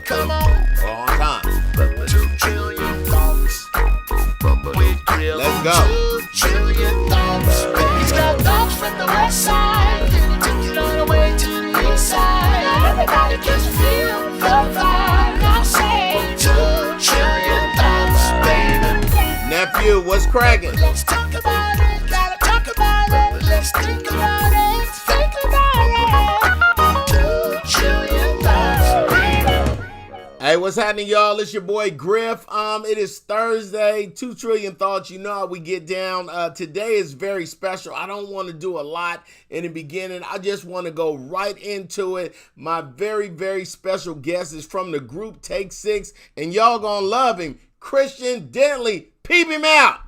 Come on. On time. 2 trillion thoughts. With Griff. Let's go. 2 trillion thoughts. He's got thoughts from the west side. Take it all the way to the east side. Everybody can feel the vibe. Now say 2 trillion thoughts, baby. Nephew, what's cracking? Let's talk about it. Gotta talk about it. Let's think about it. Think about it. 2 trillion thoughts, baby. Hey, what's happening, y'all? It's your boy Griff. It is Thursday, 2 trillion thoughts. You know how we get down. Today is very special. I don't want to do a lot in the beginning. I just want to go right into it. My very, very special guest is from the group Take 6, and y'all gonna love him. Khristian Dentley. Peep him out.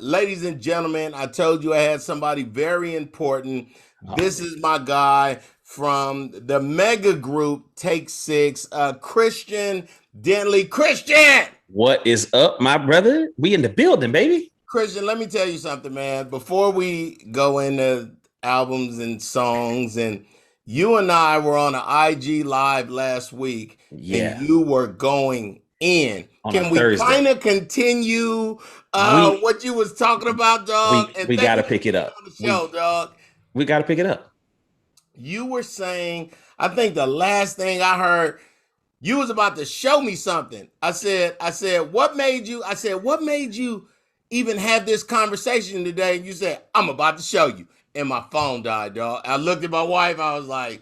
Ladies and gentlemen, I told you I had somebody very important. This is my guy from the mega group Take 6, Khristian Dentley. Khristian! What is up, my brother? We in the building, baby. Khristian, let me tell you something, man. Before we go into albums and songs, and you and I were on an IG live last week, and you were going in. Can we kind of continue what you was talking about, dog? We got to pick it up. On the show, dog. We got to pick it up. You were saying, I think the last thing I heard, you was about to show me something. I said, what made you even have this conversation today? And you said, I'm about to show you. And my phone died, dog. I looked at my wife. I was like,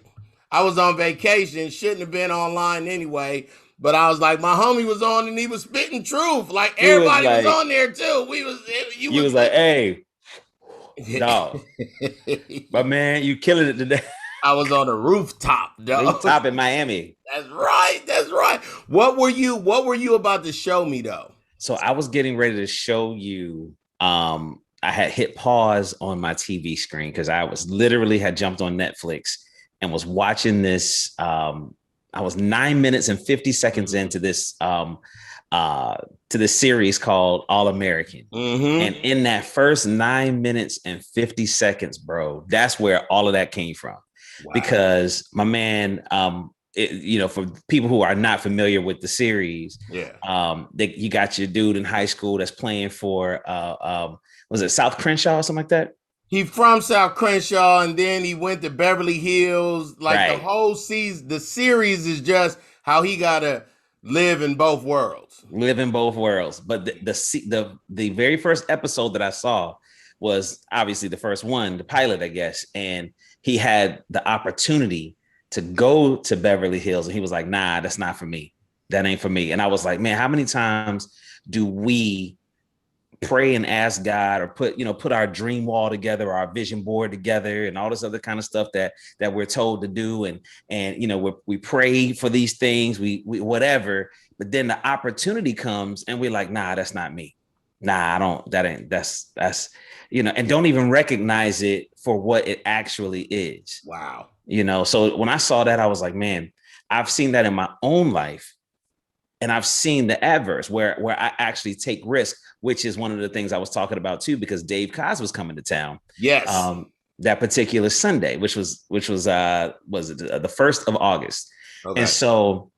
I was on vacation. Shouldn't have been online anyway. But I was like, my homie was on and he was spitting truth. Like everybody was on there too. You was like, hey, dog. But man, you killing it today. I was on a rooftop, dog. Rooftop in Miami. That's right. What were you about to show me though? So I was getting ready to show you. I had hit pause on my TV screen because I was literally had jumped on Netflix and was watching this. I was 9 minutes and 50 seconds into this series called All American. Mm-hmm. And in that first 9 minutes and 50 seconds, bro, that's where all of that came from. Wow. Because my man, for people who are not familiar with the series, you got your dude in high school that's playing for, was it South Crenshaw or something like that? He from South Crenshaw, and then he went to Beverly Hills. The whole season, the series is just how he gotta live in both worlds. But the very first episode that I saw was obviously the first one, the pilot, I guess. And he had the opportunity to go to Beverly Hills, and he was like, "Nah, that's not for me. That ain't for me." And I was like, "Man, how many times do we pray and ask God, or put our dream wall together, our vision board together, and all this other kind of stuff that we're told to do, and we pray for these things, we whatever, but then the opportunity comes and we're like, nah, that's not me. Nah, that's and don't even recognize it for what it actually is." Wow. So when I saw that, I was like, man, I've seen that in my own life. And I've seen the adverse where I actually take risk, which is one of the things I was talking about too, because Dave Cos was coming to town. Yes. That particular Sunday, which was the 1st of August. Okay. And so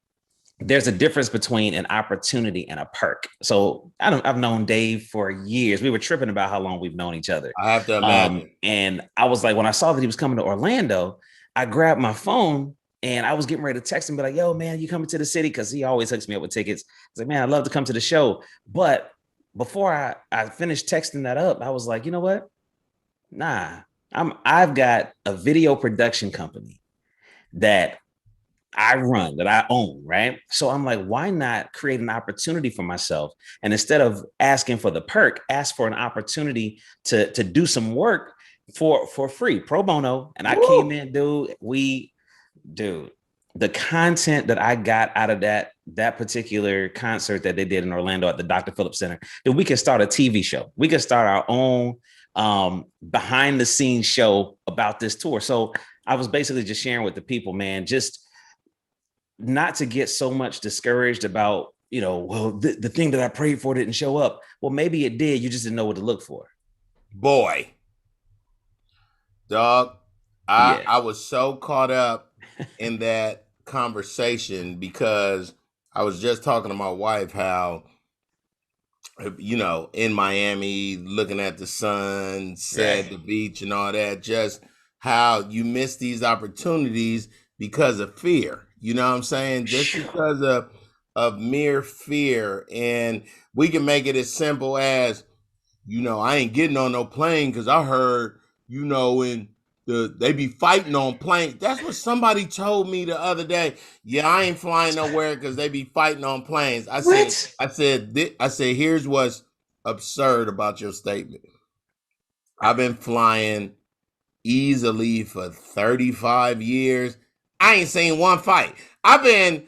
there's a difference between an opportunity and a perk. So I've known Dave for years. We were tripping about how long we've known each other. I have to imagine. And I was like, when I saw that he was coming to Orlando, I grabbed my phone and I was getting ready to text him, be like, "Yo, man, you coming to the city?" Because he always hooks me up with tickets. I was like, "Man, I'd love to come to the show." But before I finished texting that up, I was like, you know what? Nah, I've got a video production company that I run, that I own, right? So I'm like, why not create an opportunity for myself? And instead of asking for the perk, ask for an opportunity to do some work for free, pro bono. And I came in, dude, the content that I got out of that particular concert that they did in Orlando at the Dr. Phillips Center, that we could start a TV show. We could start our own behind the scenes show about this tour. So I was basically just sharing with the people, man, just not to get so much discouraged about, the thing that I prayed for didn't show up. Well, maybe it did. You just didn't know what to look for. Boy, dog, I was so caught up in that conversation because I was just talking to my wife how, in Miami, looking at the sunset, Right. the beach, and all that, just how you miss these opportunities because of fear. You know what I'm saying? Just Phew. because of mere fear, and we can make it as simple as, I ain't getting on no plane because I heard, in they be fighting on planes. That's what somebody told me the other day. Yeah, I ain't flying nowhere because they be fighting on planes. What? I said, here's what's absurd about your statement. I've been flying easily for 35 years. I ain't seen one fight. I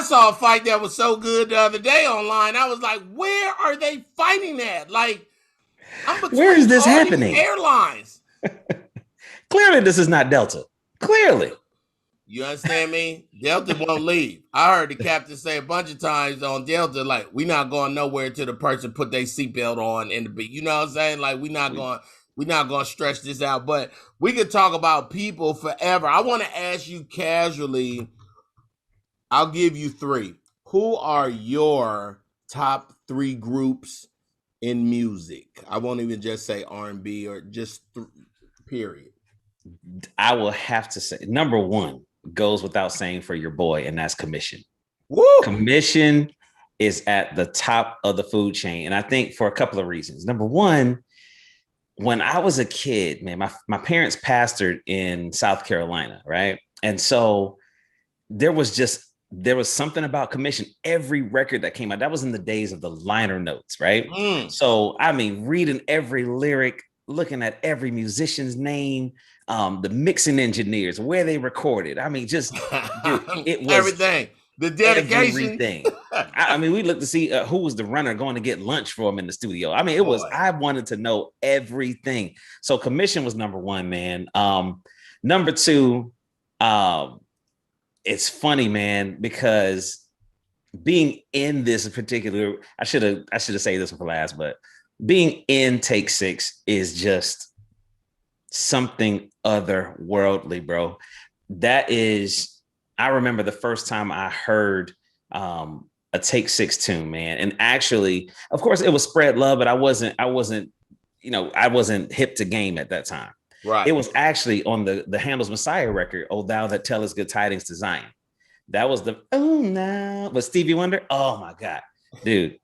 saw a fight that was so good the other day online. I was like, where are they fighting at? Like, I'm Where is between this all these happening? airlines. Clearly, this is not Delta. Clearly. You understand me? Delta won't leave. I heard the captain say a bunch of times on Delta, like, we not going nowhere till the person put their seatbelt on in the beat. You know what I'm saying? Like, we not going to stretch this out. But we could talk about people forever. I want to ask you casually. I'll give you three. Who are your top three groups in music? I won't even just say R&B or just period. I will have to say, number one goes without saying for your boy, and that's Commission. Woo! Commission is at the top of the food chain. And I think for a couple of reasons. Number one, when I was a kid, man, my parents pastored in South Carolina, right? And so there was something about Commission. Every record that came out, that was in the days of the liner notes, right? So, I mean, reading every lyric, looking at every musician's name, the mixing engineers, where they recorded. I mean, just, dude, it was everything. The dedication. Everything. I mean, we looked to see who was the runner going to get lunch for him in the studio. I mean, I wanted to know everything. So Commission was number one, man. Number two, it's funny, man, because being in this particular, I should have saved this one for last, but being in Take Six is just something otherworldly, bro. That is, I remember the first time I heard a Take Six tune, man. And actually, of course, it was Spread Love, but I wasn't hip to game at that time. Right. It was actually on the Handel's Messiah record, "Oh Thou That Tellest Good Tidings to Zion." That was the but Stevie Wonder. Oh my God, dude.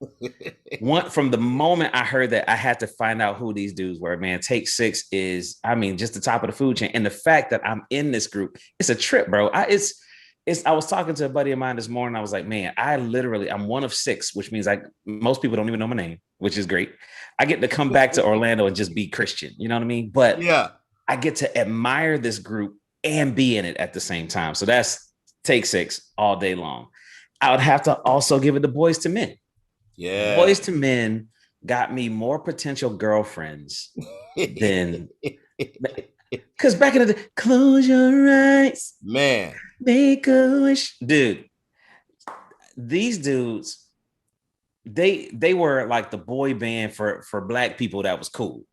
From the moment I heard that, I had to find out who these dudes were, man. Take Six is, I mean, just the top of the food chain. And the fact that I'm in this group, it's a trip, bro. I was talking to a buddy of mine this morning. I was like, man, I'm one of six, which means most people don't even know my name, which is great. I get to come back to Orlando and just be Khristian. You know what I mean? But yeah, I get to admire this group and be in it at the same time. So that's Take Six all day long. I would have to also give it the Boys II Men. Yeah. Boys II Men got me more potential girlfriends than... Because back in the day, close your eyes, man, make a wish, dude. These dudes, they were like the boy band for Black people that was cool.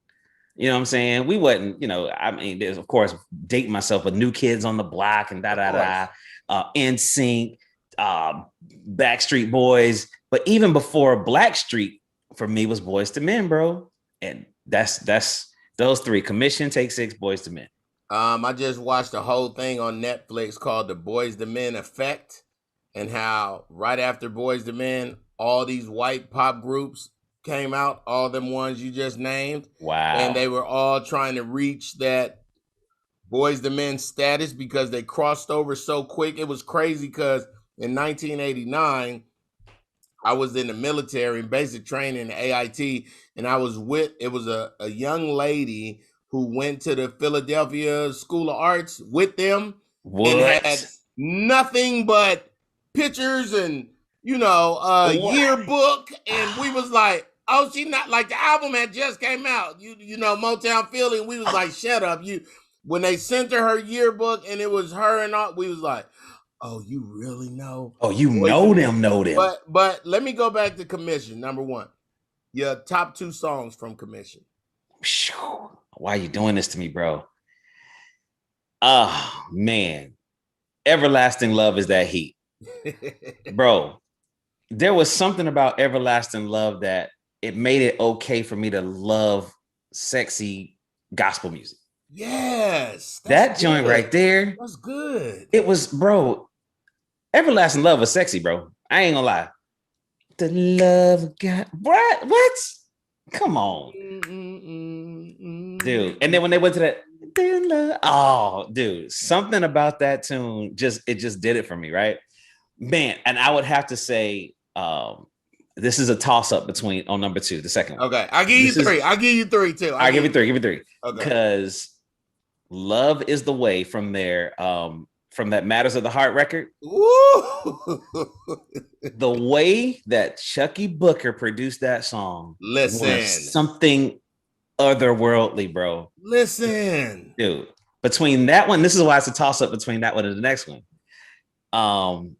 You know what I'm saying? We wasn't, I mean, there's of course dating myself with New Kids on the Block and NSYNC, Backstreet Boys, but even before Blackstreet for me was Boys II Men, bro, and that's. Those three: Commission, Take Six, Boys II Men. I just watched a whole thing on Netflix called The Boys II Men Effect, and how right after Boys II Men, all these white pop groups came out, all them ones you just named. Wow. And they were all trying to reach that Boys II Men status because they crossed over so quick. It was crazy because in 1989, I was in the military in basic training, AIT, and I was it was a young lady who went to the Philadelphia School of Arts with them and had nothing but pictures and, yearbook. And we was like, oh, she not like the album had just came out, Motown Philly. And we was like, shut up. When they sent her yearbook and it was her and all, we was like, oh, you really know? Oh, you know them. But let me go back to Commission. Number one, your top two songs from Commission. Why are you doing this to me, bro? Oh, man. Everlasting Love is that heat. Bro, there was something about Everlasting Love that it made it okay for me to love sexy gospel music. Yes. That joint right there. That's good. It was, bro. Everlasting Love was sexy, bro. I ain't gonna lie. The love of God. What? Come on. Dude. And then when they went to that, oh, dude, something about that tune just did it for me, right? Man, and I would have to say this is a toss-up between on number 2, the second one. Okay, I'll give you 3. I'll give you 3 too. I'll give you 3. Give me 3. Okay. Because Love is the Way from their from that Matters of the Heart record. Woo! The way that Chucky Booker produced that song was something otherworldly, bro. Listen. Dude, between that one, this is why it's a toss-up between that one and the next one. You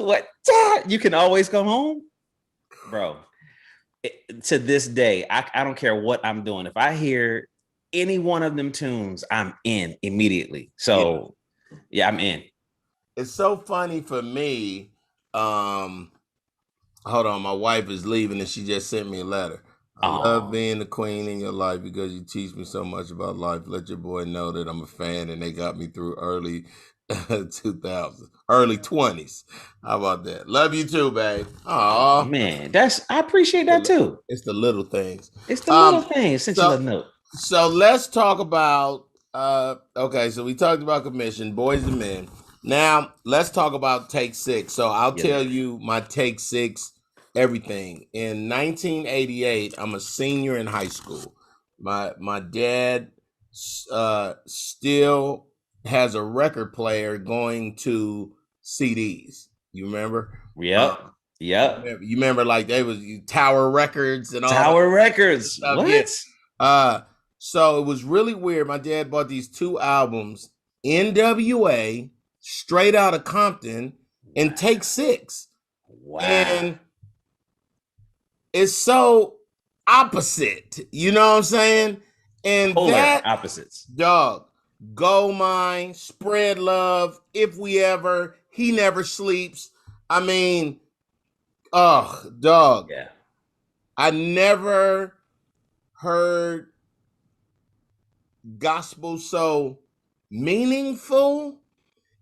what? You Can Always Come Home, bro. To this day, I don't care what I'm doing. If I hear any one of them tunes, I'm in immediately. So yeah, I'm in. It's so funny for me. Hold on, my wife is leaving and she just sent me a letter. I love being the queen in your life because you teach me so much about life. Let your boy know that I'm a fan and they got me through early 2000s, early 20s. How about that? Love you too, babe. Oh man, I appreciate that too. It's the little things. It's the little things. Sent you a note. So let's talk about okay, so we talked about commission, Boys and Men. Now let's talk about Take 6. So I'll tell you my Take 6 everything. In 1988, I'm a senior in high school. My dad still has a record player going to CDs. You remember? Yep. Yep. You remember like they was Tower Records and all Tower Records. Stuff. What? Yeah. So it was really weird. My dad bought these 2 albums, NWA, Straight Outta Compton, and Take 6. Wow. And it's so opposite. You know what I'm saying? And polar that opposites. Dog. Gold Mine, Spread Love, If We Ever, He Never Sleeps. I mean, dog. Yeah. I never heard gospel so meaningful,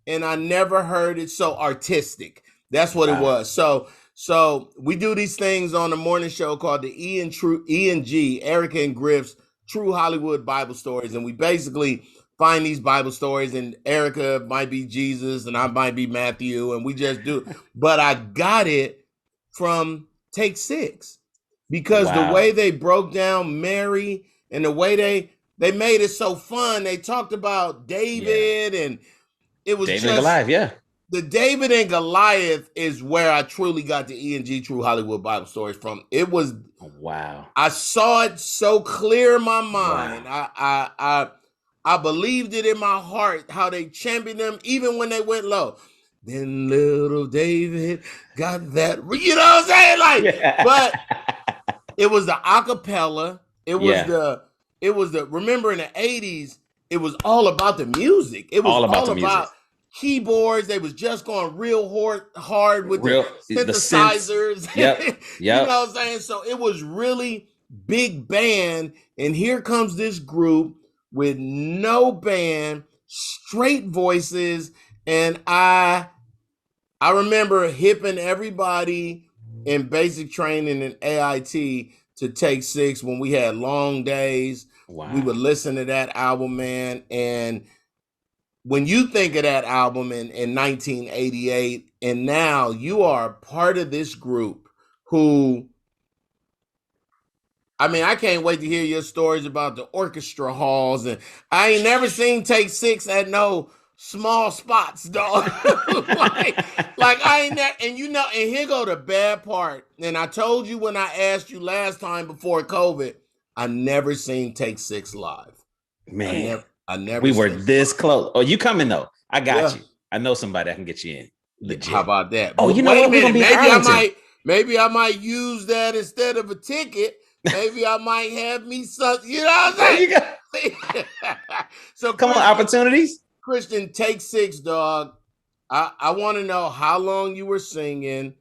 and I never heard it so artistic. That's what it was. So we do these things on the morning show called the E and G, Erica and Griff's True Hollywood Bible Stories, and we basically find these Bible stories, and Erica might be Jesus and I might be Matthew, and we just do. But I got it from Take 6 because the way they broke down Mary and the way they made it so fun. They talked about David and it was David and Goliath, yeah. The David and Goliath is where I truly got the E&G True Hollywood Bible Stories from. It was I saw it so clear in my mind. Wow. I believed it in my heart how they championed them even when they went low. Then little David got that, you know what I'm saying? Like, but it was the acapella. It was the remember in the 80s, it was all about the music. It was all about keyboards. They was just going real hard with the synthesizers. Yep. You know what I'm saying? So it was really big band. And here comes this group with no band, straight voices. And I remember hipping everybody in basic training in AIT to Take 6 when we had long days. Wow. We would listen to that album, man. And when you think of that album in 1988, and now you are part of this group who, I mean, I can't wait to hear your stories about the orchestra halls. And I ain't never seen Take 6 at no small spots, dog. like I ain't that, and you know, and here go the bad part. And I told you when I asked you last time before COVID, I never seen Take 6 live. Man, I never. We were this close. Oh, you coming though? I got you. I know somebody that can get you in. Legit. How about that? Oh, you know what? We're gonna be maybe I might use that instead of a ticket. Maybe I might have me some. You know what I'm saying? So come on, opportunities. Khristian, take 6, dog. I want to know how long you were singing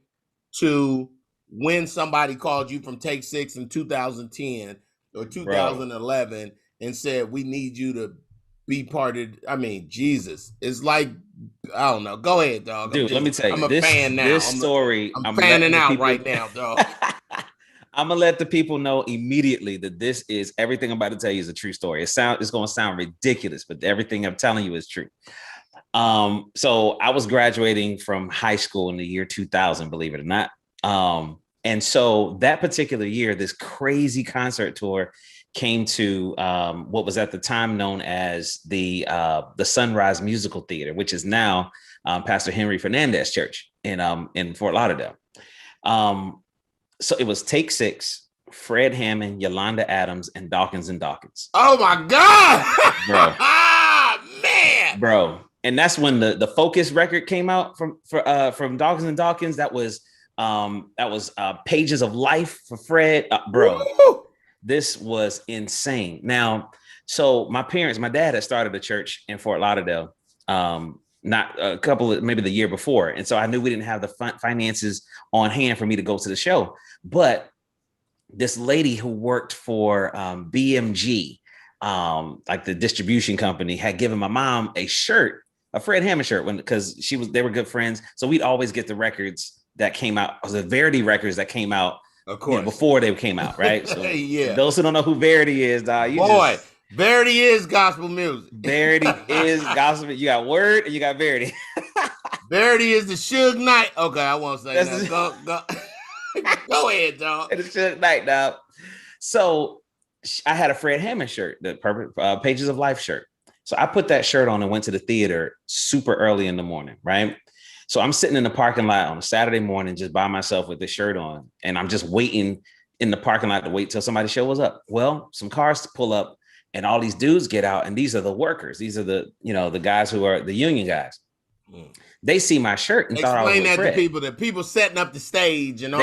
to when somebody called you from Take 6 in 2010 or Bro, 2011 and said, we need you to be part of, I mean, Jesus. It's like, I don't know. Go ahead, dog. dude, let me tell I'm you a this fan now. this story. I'm I'm fanning letting the out people right now, dog. I'm gonna let the people know immediately that this is everything I'm about to tell you is a true story. It's gonna sound ridiculous, but everything I'm telling you is true. So I was graduating from high school in the year 2000, believe it or not. And so that particular year, this crazy concert tour came to what was at the time known as the Sunrise Musical Theater, which is now Pastor Henry Fernandez Church in Fort Lauderdale. So it was Take 6, Fred Hammond, Yolanda Adams, and Dawkins and Dawkins. Oh my God, bro, man, bro. And that's when the Focus record came out from Dawkins and Dawkins. That was Pages of Life for Fred. Bro, Woo! this was insane. Now, so my dad had started a church in Fort Lauderdale, not a couple of, maybe the year before. And so I knew we didn't have the finances on hand for me to go to the show. But this lady who worked for BMG, like the distribution company, had given my mom a shirt, a Fred Hammond shirt, because they were good friends. So we'd always get the records that came out, the Verity records that came out, of course, before they came out, right? So yeah. Those who don't know who Verity is, Verity is gospel music. Verity is gospel. You got Word and you got Verity. Verity is the Suge Knight. Okay, I won't say that. Go. Go ahead, dog. It's Suge Knight, dog. So I had a Fred Hammond shirt, the Pages of Life shirt. So I put that shirt on and went to the theater super early in the morning, right? So I'm sitting in the parking lot on a Saturday morning just by myself with this shirt on, and I'm just waiting in the parking lot to wait till somebody shows up. Well, some cars pull up and all these dudes get out, and these are the workers. These are the guys who are the union guys. They see my shirt and thought I was with Fred. To people. The people setting up the stage and all.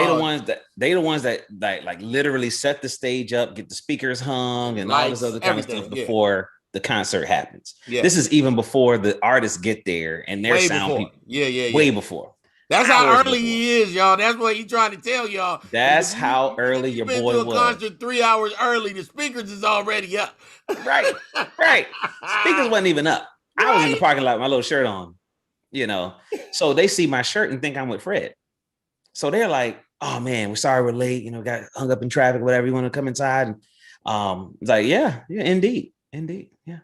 They the ones that like literally set the stage up, get the speakers hung, and all this other kind of stuff before the concert happens. Yeah. This is even before the artists get there and their sound people. Yeah. Way before. That's how early he is, y'all. That's what he's trying to tell y'all. That's how early your boy was. Been to a concert 3 hours early. The speakers is already up. Right. Speakers wasn't even up. Right. I was in the parking lot with my little shirt on, So they see my shirt and think I'm with Fred. So they're like, "Oh man, we're sorry we're late. Got hung up in traffic, whatever. You want to come inside?" And it's like, yeah, indeed, yeah.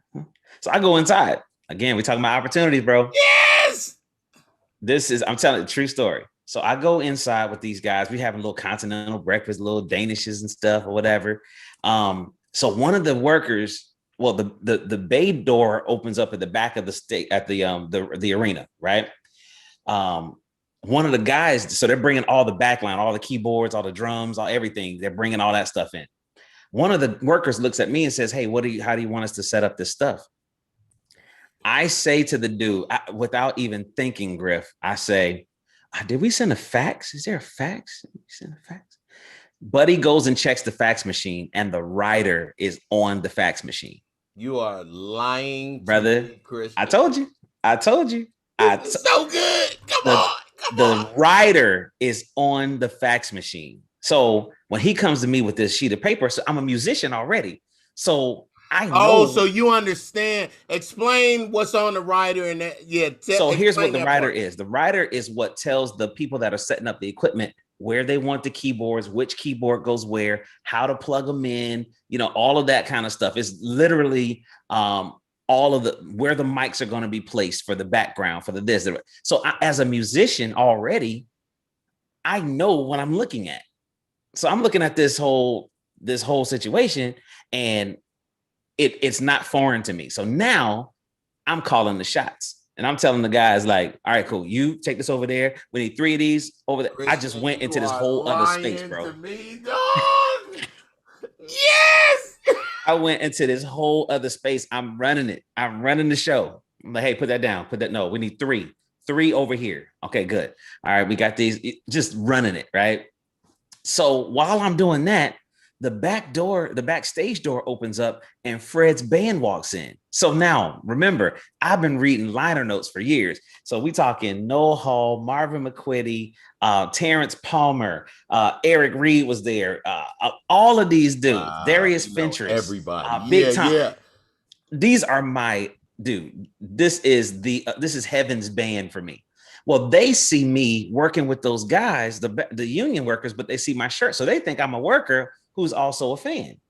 So I go inside. Again, we're talking about opportunities, bro. Yes. I'm telling you, true story. So I go inside with these guys. We having a little continental breakfast, little danishes and stuff or whatever. So one of the workers, well, the bay door opens up at the back of the state at the arena, right? One of the guys, so they're bringing all the backline, all the keyboards, all the drums, all everything. They're bringing all that stuff in. One of the workers looks at me and says, "Hey, how do you want us to set up this stuff?" I say to the dude, without even thinking, Griff, I say, "Did we send a fax? Is there a fax? Did we send a fax?" Buddy goes and checks the fax machine, and the writer is on the fax machine. You are lying, brother. Me, Khristian. I told you. So good. Come on. The writer is on the fax machine. So when he comes to me with this sheet of paper, so I'm a musician already. So I know. Oh, so you understand. Explain what's on the writer and that. Yeah. So here's what the writer is. The writer is what tells the people that are setting up the equipment where they want the keyboards, which keyboard goes where, how to plug them in, all of that kind of stuff. It's literally all of where the mics are going to be placed for the background, for the this. So as a musician already, I know what I'm looking at. So I'm looking at this whole situation, and it's not foreign to me. So now I'm calling the shots. And I'm telling the guys, like, "All right, cool. You take this over there. We need 3 of these over there." I just went into this whole other space, bro. Yes. I went into this whole other space. I'm running it. I'm running the show. I'm like, "Hey, put that down. No, we need 3. 3 over here." Okay, good. All right, we got these. Just running it, right? So while I'm doing that, the backstage door opens up and Fred's band walks in. So now remember, I've been reading liner notes for years. So we talking Noel Hall, Marvin McQuitty, Terrence Palmer, Eric Reed was there. All of these dudes, Darius Finchers, everybody. Big Time. Yeah. These are my dude. This is heaven's band for me. Well, they see me working with those guys, the union workers, but they see my shirt. So they think I'm a worker who's also a fan.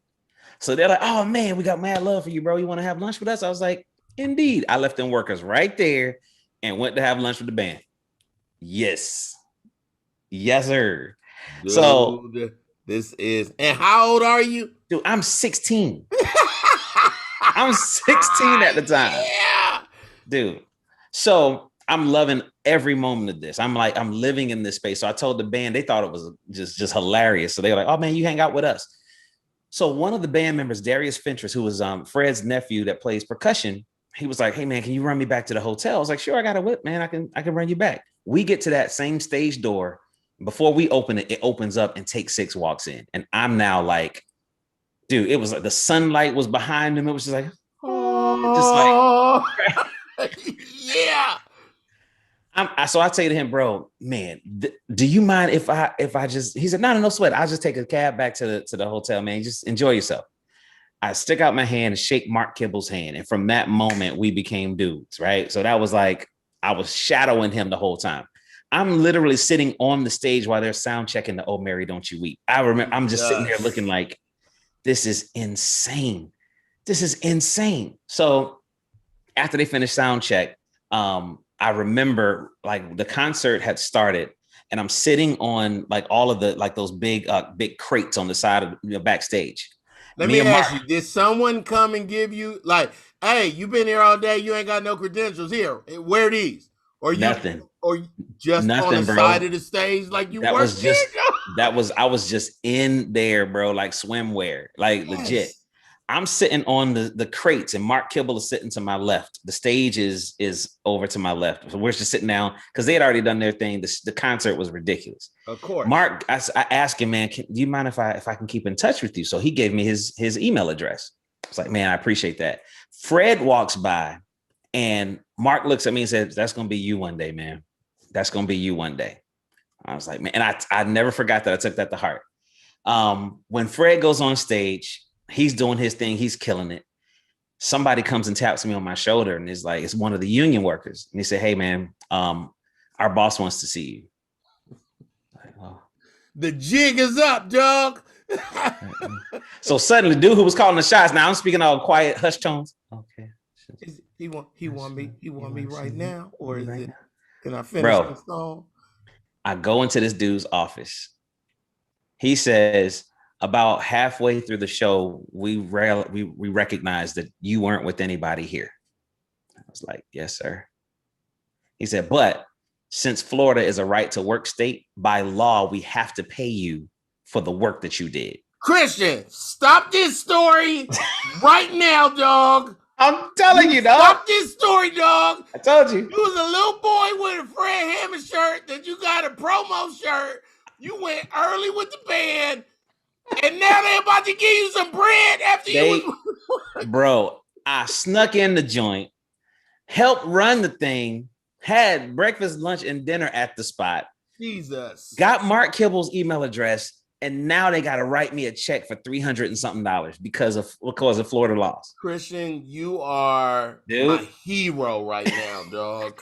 So they're like, oh man, we got mad love for you, bro. You want to have lunch with us? I was like, indeed. I left them workers right there and went to have lunch with the band. Yes. Yes, sir. Dude, so this is, and how old are you? Dude, I'm 16. I'm 16 at the time. Yeah. Dude. So I'm loving every moment of this. I'm living in this space. So I told the band, they thought it was just hilarious. So they were like, oh man, you hang out with us. So one of the band members, Darius Finchers, who was Fred's nephew that plays percussion, he was like, hey man, can you run me back to the hotel? I was like, sure, I got a whip, man. I can run you back. We get to that same stage door. Before we open it, it opens up and Take 6 walks in. And I'm now like, dude, it was like the sunlight was behind him. It was just like, oh, just like, yeah. So I say to him, bro, man, do you mind if I just, he said, no sweat. I'll just take a cab back to the hotel, man. Just enjoy yourself. I stick out my hand and shake Mark Kibble's hand. And from that moment, we became dudes, right? So that was like, I was shadowing him the whole time. I'm literally sitting on the stage while they're sound checking the Oh Mary Don't You Weep. I remember I'm just sitting there looking like, this is insane. This is insane. So after they finished sound check, I remember like the concert had started and I'm sitting on like all of the, like those big crates on the side of backstage. Let me ask you, did someone come and give you like, hey, you've been here all day. You ain't got no credentials here. Wear these. Or you, nothing. Or just nothing, on the side of the stage like you were. I was just in there, bro, like swimwear, like legit. I'm sitting on the crates and Mark Kibble is sitting to my left. The stage is over to my left. So we're just sitting down because they had already done their thing. The concert was ridiculous. Of course. Mark, I asked him, man, do you mind if I can keep in touch with you? So he gave me his email address. I was like, man, I appreciate that. Fred walks by and Mark looks at me and says, that's going to be you one day, man. That's going to be you one day. I was like, man, and I never forgot that. I took that to heart. When Fred goes on stage, he's doing his thing. He's killing it. Somebody comes and taps me on my shoulder and is like, it's one of the union workers. And he said, hey man, our boss wants to see you. Like, oh. The jig is up, dog. So suddenly dude who was calling the shots. Now I'm speaking all quiet hush tones. Okay. He want me right now. Or is it, can I finish Bro, the song? I go into this dude's office. He says, about halfway through the show, we recognized that you weren't with anybody here. I was like, yes, sir. He said, but since Florida is a right to work state, by law, we have to pay you for the work that you did. Khristian, stop this story right now, dog. I'm telling you, dog. Stop this story, dog. I told you. You was a little boy with a Fred Hammond shirt that you got a promo shirt. You went early with the band. And now they're about to give you some bread after you. Bro, I snuck in the joint, helped run the thing, had breakfast, lunch, and dinner at the spot. Jesus. Got Mark Kibble's email address, and now they got to write me a check for $300 and something because of Florida laws. Khristian, you are my hero right now, dog.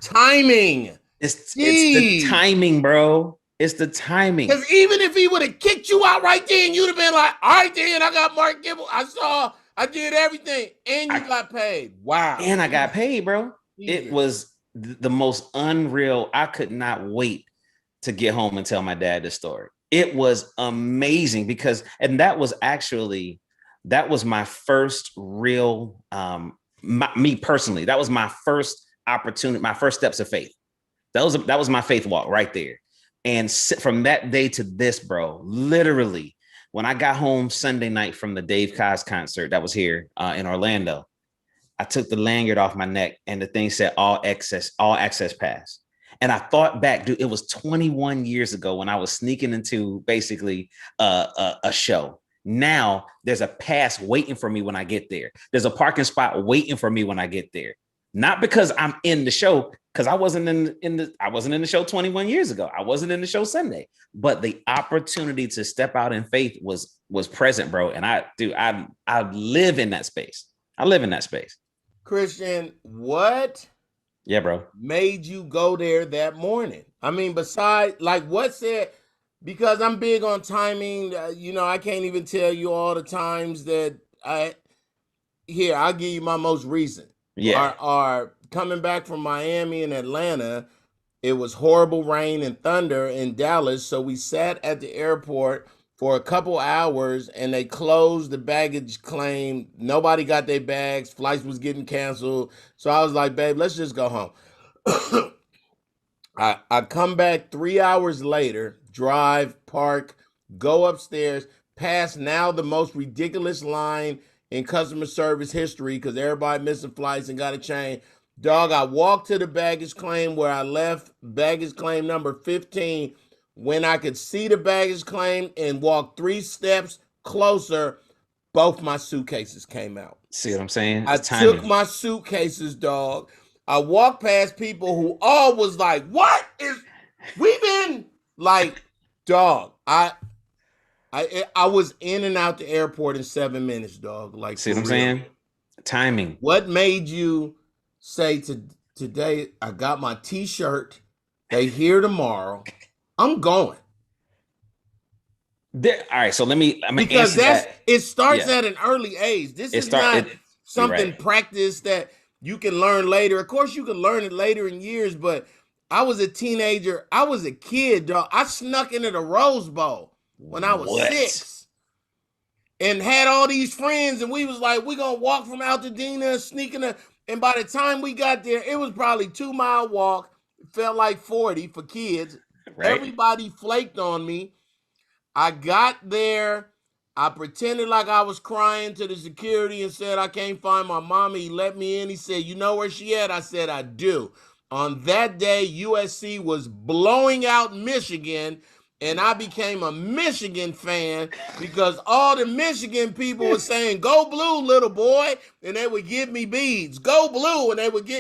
Timing. It's the timing, bro. It's the timing. Because even if he would have kicked you out right there and you'd have been like, all right, then I got Mark Kibble. I did everything. And you got paid. Wow. And I got paid, bro. Jesus. It was the most unreal. I could not wait to get home and tell my dad this story. It was amazing because, and that was my first real, me personally, that was my first opportunity, my first steps of faith. That was my faith walk right there. And from that day to this, bro, literally, when I got home Sunday night from the Dave Koz concert that was here in Orlando, I took the lanyard off my neck and the thing said all access pass. And I thought back, dude, it was 21 years ago when I was sneaking into basically a show. Now there's a pass waiting for me when I get there. There's a parking spot waiting for me when I get there. Not because I'm in the show, because I wasn't in the show 21 years ago. I wasn't in the show Sunday, but the opportunity to step out in faith was present, bro. And I live in that space. I live in that space. Khristian, what? Yeah, bro. Made you go there that morning? I mean, besides, like, what said? Because I'm big on timing. I can't even tell you all the times that I'll give you my most recent. Yeah. Are coming back from Miami and Atlanta. It was horrible rain and thunder in Dallas, so we sat at the airport for a couple hours, and they closed the baggage claim. Nobody got their bags. Flights was getting canceled. So I was like, babe, let's just go home. I come back 3 hours later, drive, park, go upstairs, pass now the most ridiculous line in customer service history because everybody missing flights and got to change. Dog, I walked to the baggage claim where I left baggage claim number 15 when I could see the baggage claim and walk 3 steps closer, both my suitcases came out. See what I'm saying? I took my suitcases, dog. I walked past people who all was like, we been like, dog, I was in and out the airport in 7 minutes, dog. Like, see what I'm saying? Timing. What made you say today, I got my t-shirt, they here tomorrow, I'm going? All right, so because it starts at an early age. This is not something right. practice that you can learn later. Of course, you can learn it later in years, but I was a teenager. I was a kid, dog. I snuck into the Rose Bowl when I was 6 and had all these friends, and we was like, we're going to walk from Altadena, sneaking. And by the time we got there, it was probably 2-mile walk. It felt like 40 for kids. Right. Everybody flaked on me. I got there. I pretended like I was crying to the security and said, I can't find my mommy. He let me in. He said, you know where she at? I said, I do. On that day, USC was blowing out Michigan, and I became a Michigan fan because all the Michigan people were saying, go blue, little boy, and they would give me beads. Go blue, and they would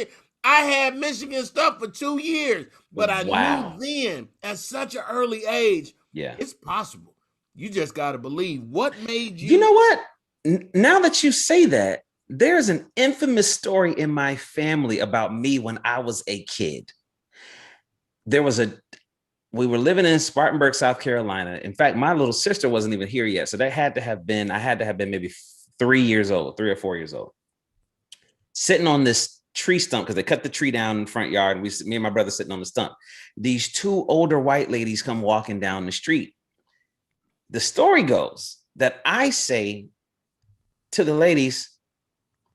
I had Michigan stuff for 2 years, but I knew then at such an early age, it's possible. You just got to believe. What made you? You know what? Now that you say that, there's an infamous story in my family about me when I was a kid. We were living in Spartanburg, South Carolina. In fact, my little sister wasn't even here yet. So I had to have been maybe 3 or 4 years old. Sitting on this tree stump, because they cut the tree down in the front yard. And me and my brother sitting on the stump. These 2 older white ladies come walking down the street. The story goes that I say to the ladies,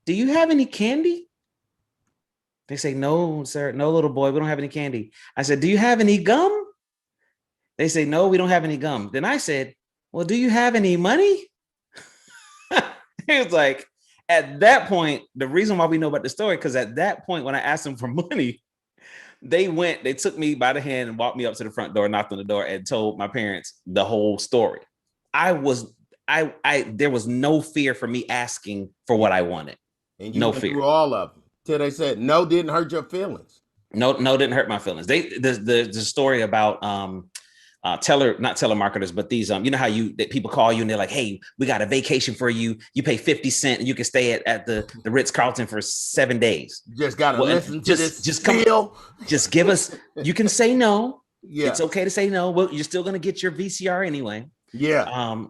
do you have any candy? They say, no, sir, no, little boy, we don't have any candy. I said, do you have any gum? They say, no, we don't have any gum. Then I said, well, do you have any money? It was like, at that point, the reason why we know about the story, because at that point, when I asked them for money, they took me by the hand and walked me up to the front door, knocked on the door, and told my parents the whole story. There was no fear for me asking for what I wanted. And you went through all of them till they said no, didn't hurt your feelings. No, didn't hurt my feelings. The story about not telemarketers, but these you know how people call you and they're like, hey, we got a vacation for you. You pay 50 cents and you can stay at the Ritz-Carlton for 7 days. You just gotta listen to this. Just give us. You can say no. Yeah, it's okay to say no. Well, you're still gonna get your VCR anyway. Yeah.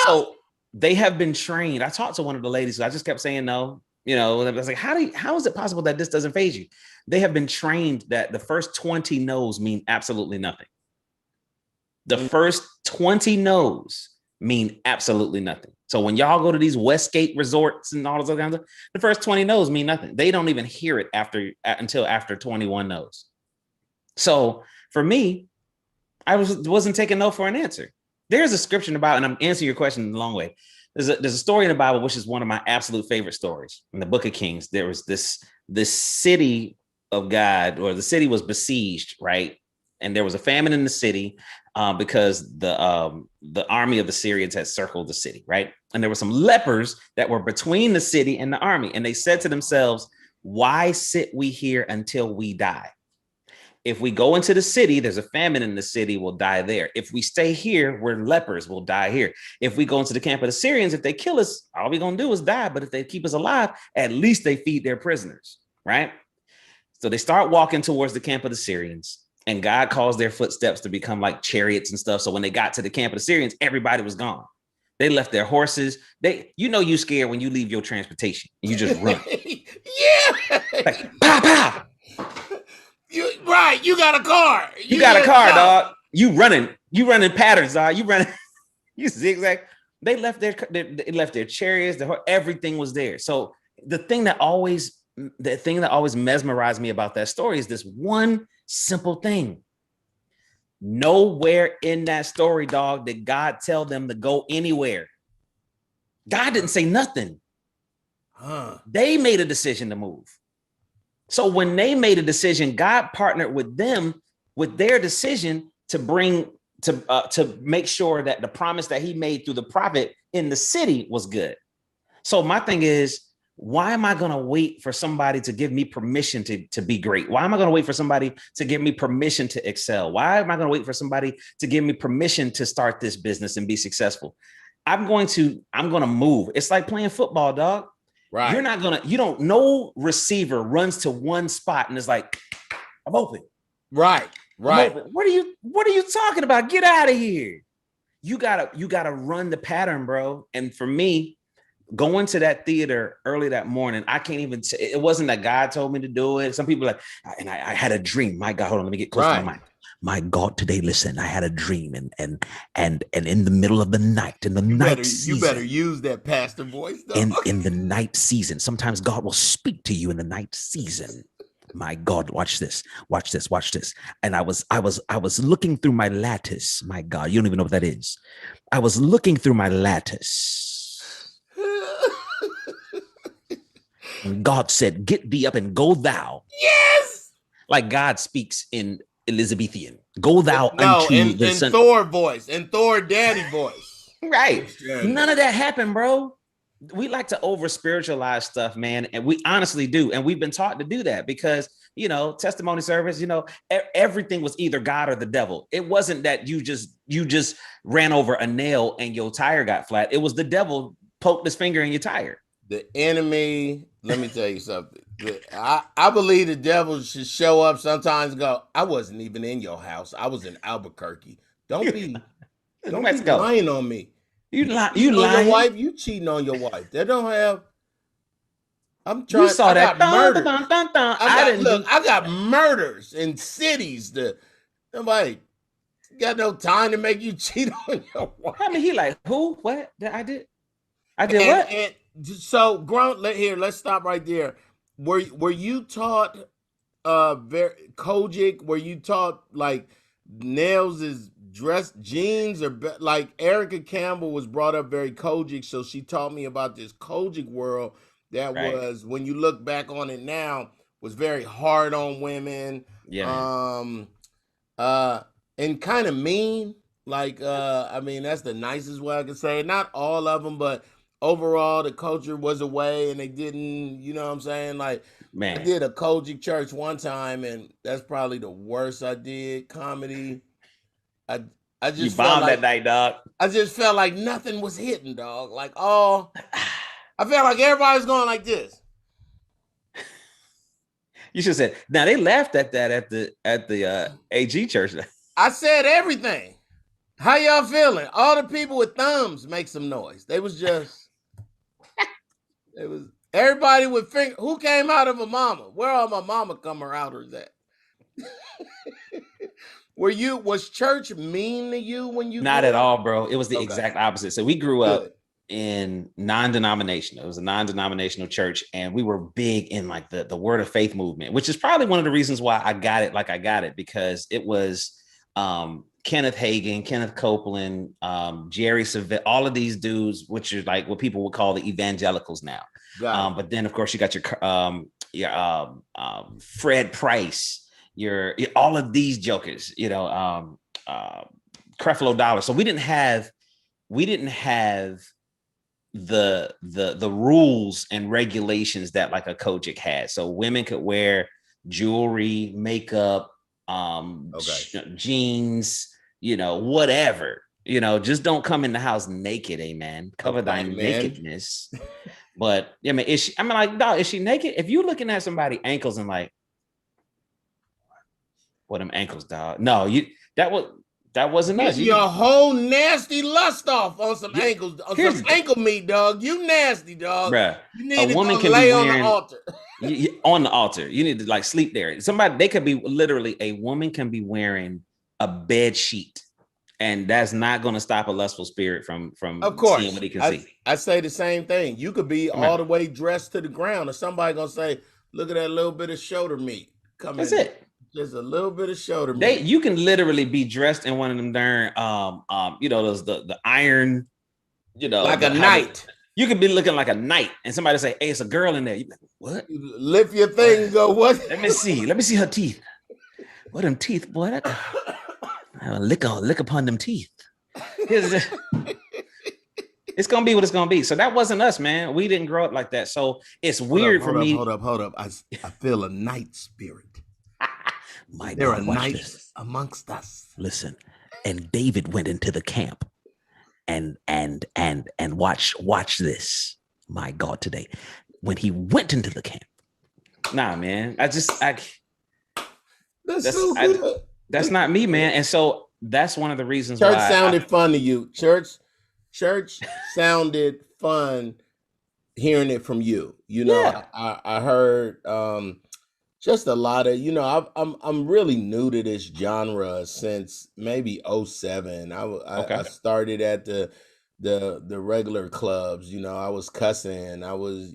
So they have been trained. I talked to one of the ladies. I just kept saying no. I was like, how is it possible that this doesn't faze you? They have been trained that the first 20 no's mean absolutely nothing. The first 20 no's mean absolutely nothing. So when y'all go to these Westgate resorts and all those other kinds of, the first 20 no's mean nothing. They don't even hear it until after 21 no's. So for me, I wasn't taking no for an answer. There's a scripture about, and I'm answering your question in a long way. There's a story in the Bible, which is one of my absolute favorite stories in the Book of Kings. There was this city of God, or the city was besieged, right? And there was a famine in the city because the army of the Syrians had circled the city, right? And there were some lepers that were between the city and the army. And they said to themselves, why sit we here until we die? If we go into the city, there's a famine in the city, we'll die there. If we stay here, we're lepers, we'll die here. If we go into the camp of the Syrians, if they kill us, all we're going to do is die. But if they keep us alive, at least they feed their prisoners, right? So they start walking towards the camp of the Syrians, and God caused their footsteps to become like chariots and stuff. So when they got to the camp of the Syrians, everybody was gone. They left their horses. You scared when you leave your transportation. You just run. Yeah. Like, pow, pow. You got a car. You got a car, dog. You running patterns, dog. You running, you zigzag. They left their chariots, everything was there. So the thing that always mesmerized me about that story is this one simple thing. Nowhere in that story, dog, did God tell them to go anywhere. God didn't say nothing. They made a decision to move. So when they made a decision, God partnered with them with their decision to make sure that the promise that he made through the prophet in the city was good. So my thing is, why am I going to wait for somebody to give me permission to be great? Why am I going to wait for somebody to give me permission to excel? Why am I going to wait for somebody to give me permission to start this business and be successful? I'm going to move. It's like playing football, dog. Right. No receiver runs to one spot and is like, I'm open. Right. Open. What are you talking about? Get out of here. You gotta run the pattern, bro. And for me, going to that theater early that morning, I can't even it wasn't that God told me to do it. Some people are like, and I had a dream. My God, hold on, let me get close to my mic. My God, today, listen, I had a dream, and in the middle of the night, you better use that pastor voice, though. In the night season, sometimes God will speak to you in the night season. My God, watch this. And I was looking through my lattice. My God, you don't even know what that is. I was looking through my lattice. And God said, get thee up and go thou. Yes. Like God speaks in Elizabethan. Go thou in Thor voice, in Thor daddy voice. Right. None of that happened, bro. We like to over spiritualize stuff, man. And we honestly do. And we've been taught to do that because, testimony service, everything was either God or the devil. It wasn't that you just ran over a nail and your tire got flat. It was the devil poked his finger in your tire. The enemy, let me tell you something. I believe the devil should show up sometimes and go, I wasn't even in your house. I was in Albuquerque. Don't be lying on me. You lying? Your wife? You cheating on your wife. They don't have. I'm trying. You saw that? I got murders in cities. Nobody got no time to make you cheat on your wife. I mean, he like who? What? I did what? And so, let's stop right there. Were you taught very Kojic? Were you taught like nails is dressed jeans or like Erica Campbell was brought up very Kojic, so she taught me about this Kojic world that was, when you look back on it now, was very hard on women. Yeah. And kind of mean. Like I mean, that's the nicest way I could say it. Not all of them, but overall, the culture was away, and they didn't, you know what I'm saying? Like, man, I did a Kojic church one time, and that's probably the worst I did comedy. I just you bombed that night, dog. I just felt like nothing was hitting, dog. Like, I felt like everybody was going like this. You should have said. Now they laughed at that at the AG church. I said everything. How y'all feeling? All the people with thumbs make some noise. They was just. It was everybody with finger. Who came out of a mama? Where are my mama comer outers at? Was church mean to you when you? Not at all, bro. It was the exact opposite. So we grew up in non-denominational. It was a non-denominational church, and we were big in like the word of faith movement, which is probably one of the reasons why I got it like I got it, because it was Kenneth Hagin, Kenneth Copeland, Jerry Savelle, all of these dudes, which are like what people would call the evangelicals now. But then, of course, you got Fred Price, all of these jokers, Creflo Dollar. So we didn't have the rules and regulations that like a Kojic had. So women could wear jewelry, makeup, jeans, whatever. Just don't come in the house naked, amen. Cover thy nakedness. But I mean, is she naked? If you're looking at somebody's ankles and like, what them ankles, dog? No, that wasn't us. Your whole nasty lust off on some ankles, on some ankle meat, dog. You nasty, dog. Bruh, you need to lay on the altar. On the altar. You need to like sleep there. They could be literally, a woman can be wearing a bed sheet, and that's not going to stop a lustful spirit from of course seeing what he can see. I say the same thing. You could be all the way dressed to the ground, and somebody gonna say, "Look at that little bit of shoulder meat coming." That's it. Just a little bit of shoulder meat. You can literally be dressed in one of them darn those the iron, like a knight. You could be looking like a knight, and somebody say, "Hey, it's a girl in there." You be like, what? You lift your thing and go, what? Let me see her teeth. What them teeth, boy? Lick upon them teeth. It's gonna be what it's gonna be. So that wasn't us, man. We didn't grow up like that. So it's weird for me. Hold up. I feel a night spirit. There are knights amongst us. Listen, and David went into the camp and watch this. My God, today, when he went into the camp. Nah, man. That's not me, man. And so that's one of the reasons why church sounded fun to you. Church sounded fun hearing it from you. I heard just a lot of, I'm really new to this genre since maybe 2007. I started at the regular clubs. I was cussing. I was,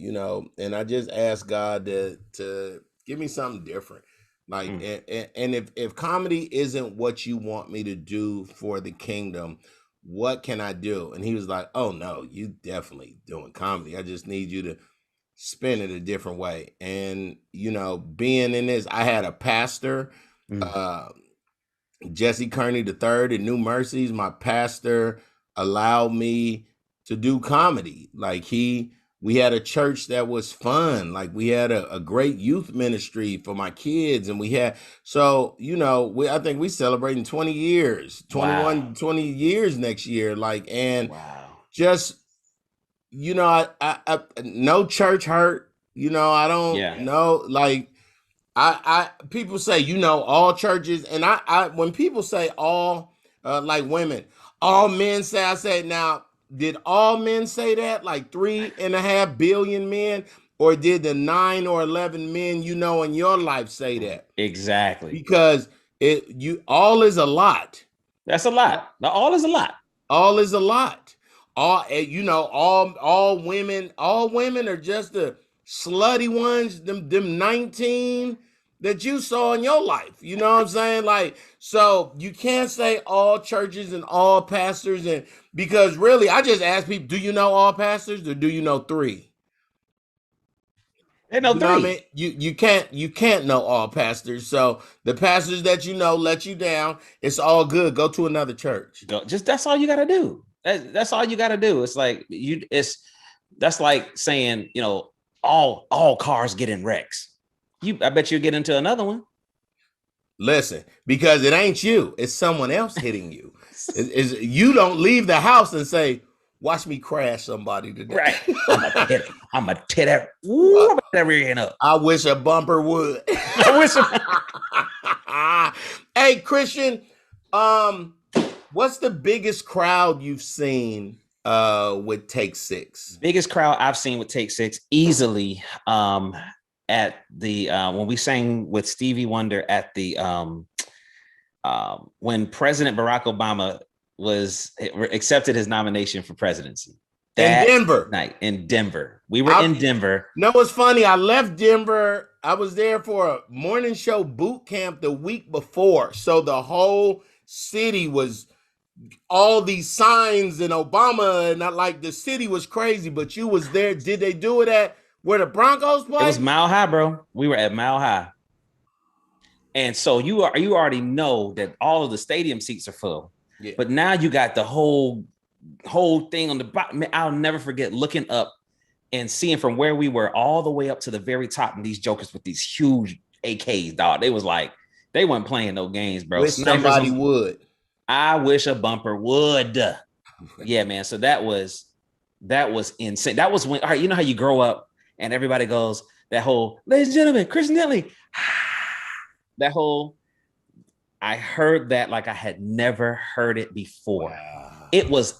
and I just asked God to give me something different. Like, and if comedy isn't what you want me to do for the kingdom, what can I do? And he was like, oh no, you definitely doing comedy. I just need you to spin it a different way. And, being in this, I had a pastor, Jesse Kearney III at New Mercies. My pastor allowed me to do comedy. Like we had a church that was fun. Like we had a great youth ministry for my kids. And I think we celebrating 20 years, 20 years next year. Just, I no church hurt, I don't know. Like people say, all churches. And I when people say all, like women, all men say, I say, now, did all men say that? Like 3.5 billion men? Or did the 9 or 11 men in your life say that? Exactly. Because all is a lot. That's a lot. Now, all is a lot. All is a lot. All women are just the slutty ones, them 19 that you saw in your life. You know what I'm saying? Like, so you can't say all churches and all pastors, and because really, I just ask people, do you know all pastors or do you know 3? They know 3. What I mean? You can't know all pastors. So the pastors that let you down. It's all good. Go to another church. That's all you got to do. That's all you got to do. It's like that's like saying, all cars get in wrecks. I bet you'll get into another one. Listen, because it ain't you, it's someone else hitting you. You don't leave the house and say, watch me crash somebody today. Right. I'm a tear that. Ooh, that rear end up. I wish a bumper would. Hey, Khristian, what's the biggest crowd you've seen with Take 6? Biggest crowd I've seen with Take 6 easily. At the when we sang with Stevie Wonder at the when President Barack Obama accepted his nomination for presidency. In Denver. Night in Denver. We were in Denver. No, it's funny. I left Denver. I was there for a morning show boot camp the week before. So the whole city was all these signs and Obama, and not like the city was crazy, but you was there. Did they do it at Where the Broncos play? It was Mile High, bro. We were at Mile High. And so you already know that all of the stadium seats are full. Yeah. But now you got the whole thing on the bottom. I'll never forget looking up and seeing from where we were all the way up to the very top, and these jokers with these huge AKs, dog. They was like, they weren't playing no games, bro. Wish somebody would. I wish a bumper would. Yeah, man. So that was insane. That was when, all right, you know how you grow up and everybody goes, that whole, ladies and gentlemen, Khristian Dentley. That whole, I heard that like I had never heard it before. Wow. It was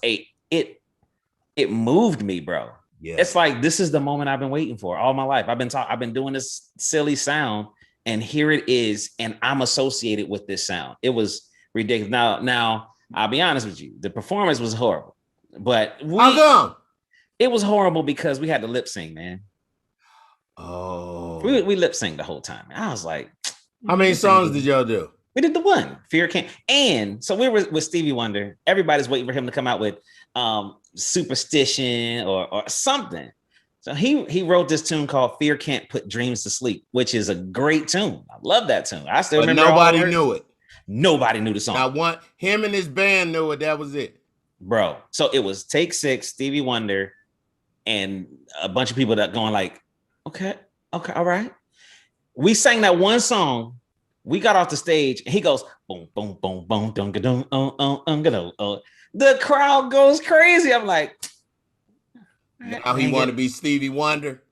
it moved me, bro. Yeah. It's like, this is the moment I've been waiting for all my life. I've been doing this silly sound, and here it is, and I'm associated with this sound. It was ridiculous. Now I'll be honest with you, the performance was horrible, but how come? It was horrible because we had to lip sync, man. Oh, we lip sync the whole time. I was like, how many songs did y'all do? We did the one, Fear Can't. And so we were with Stevie Wonder. Everybody's waiting for him to come out with Superstition or something. So he wrote this tune called Fear Can't Put Dreams to Sleep, which is a great tune. I love that tune. I still remember. Nobody knew it. Nobody knew the song. Him and his band knew it. That was it. Bro. So it was Take 6, Stevie Wonder, and a bunch of people that going like, okay, all right. We sang that one song. We got off the stage, and he goes, boom, boom, boom, boom, dun, dun, the crowd goes crazy. I'm like, now he want to be Stevie Wonder.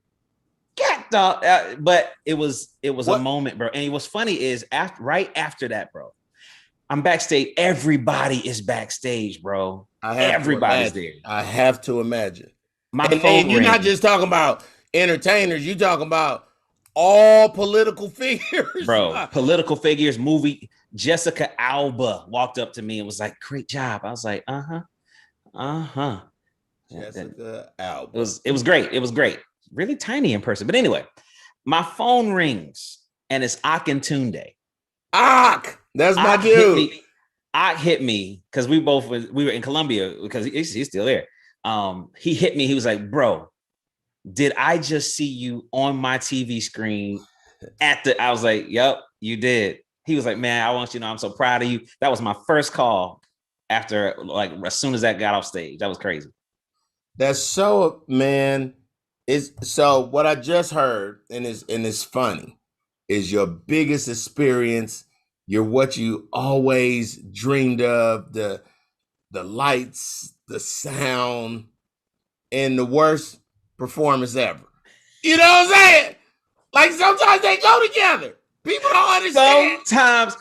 But it was a moment, bro. And what's funny is right after that, bro, I'm backstage. Everybody is backstage, bro. Everybody's there. I have to imagine. And you're not just talking about entertainers. You're talking about all political figures, bro. Political figures. Movie. Jessica Alba walked up to me and was like, "Great job." I was like, "Uh huh." Jessica Alba. It was great. It was great. Really tiny in person, but anyway, my phone rings and it's Akintunde. That's my dude. Ak hit me because we were in Colombia because he's still there. He hit me. He was like, "Bro, did I just see you on my TV screen I was like, "Yep, you did." He was like, "Man, I want you to know I'm so proud of you." That was my first call after, like, as soon as that got off stage. That was crazy. That's so, man. So what I just heard, and it's funny, is your biggest experience. You're what you always dreamed of, the lights, the sound, and the worst performance ever. You know what I'm saying? Like, sometimes they go together. People don't understand. Sometimes,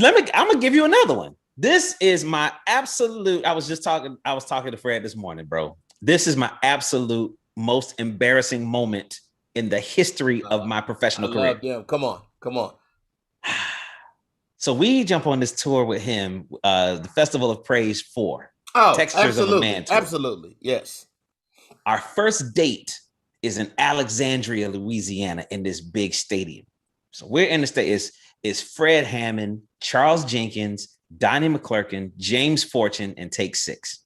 I'm gonna give you another one. This is my absolute. I was talking to Fred this morning, bro. This is my absolute most embarrassing moment in the history of my professional career. Love them. Come on. So we jump on this tour with him, the Festival of Praise 4. Oh, Textures absolutely. of a Man tour. Absolutely, yes. Our first date is in Alexandria, Louisiana, in this big stadium. So we're in the state. Is Fred Hammond, Charles Jenkins, Donnie McClurkin, James Fortune, and Take 6.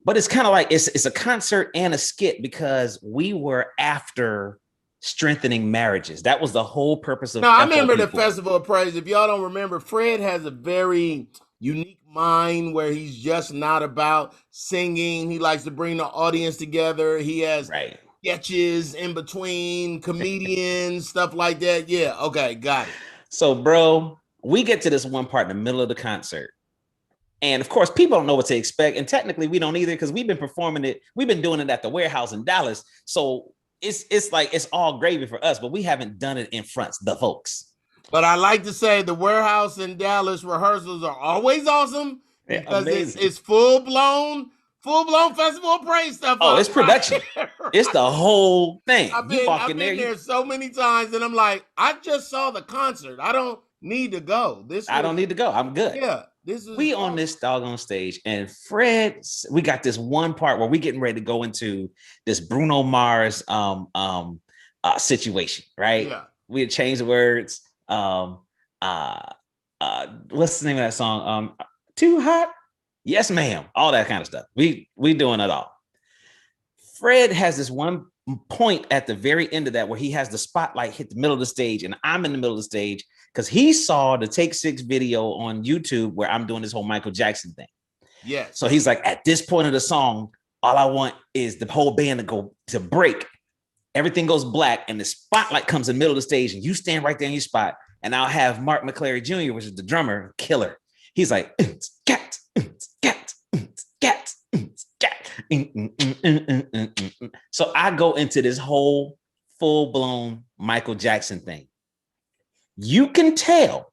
But it's kind of like it's a concert and a skit because we were after strengthening marriages. That was the whole purpose of. No, I remember the Festival of Praise. If y'all don't remember, Fred has a very unique mind where he's just not about singing. He likes to bring the audience together. He has sketches in between, comedians, stuff like that. Yeah, okay, got it. So, bro, we get to this one part in the middle of the concert. And of course, people don't know what to expect. And technically, we don't either because we've been performing it. We've been doing it at the Warehouse in Dallas. So it's like it's all gravy for us, but we haven't done it in front of the folks. But I like to say the Warehouse in Dallas rehearsals are always awesome because it's full blown Festival of Praise stuff. Oh, it's production. It's the whole thing. I've been there so many times, and I'm like, I just saw the concert. I don't need to go. I don't need to go. I'm good. Yeah. We on this doggone stage, and Fred, we got this one part where we getting ready to go into this Bruno Mars situation, right? Yeah. We had changed the words. What's the name of that song? Too Hot? Yes, ma'am. All that kind of stuff. We doing it all. Fred has this one point at the very end of that where he has the spotlight hit the middle of the stage and I'm in the middle of the stage because he saw the Take 6 video on YouTube where I'm doing this whole Michael Jackson thing. Yes. So he's like, at this point of the song, all I want is the whole band to go to break. Everything goes black and the spotlight comes in the middle of the stage and you stand right there in your spot. And I'll have Mark McClary Jr., which is the drummer, killer. He's like, cat, cat, cat, cat. So I go into this whole full-blown Michael Jackson thing. You can tell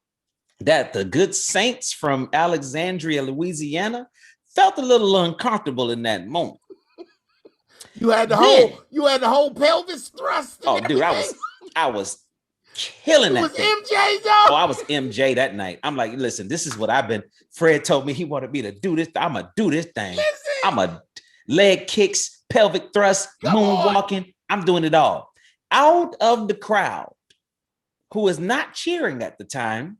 that the good saints from Alexandria, Louisiana, felt a little uncomfortable in that moment. You had the whole pelvis thrust. Oh, dude, I was killing that. Was thing. MJ though? Oh, I was MJ that night. I'm like, listen, this is what I've been. Fred told me he wanted me to do this. I'm gonna do this thing. Listen. I'm a leg kicks, pelvic thrust, moonwalking. I'm doing it all. Out of the crowd, who is not cheering at the time,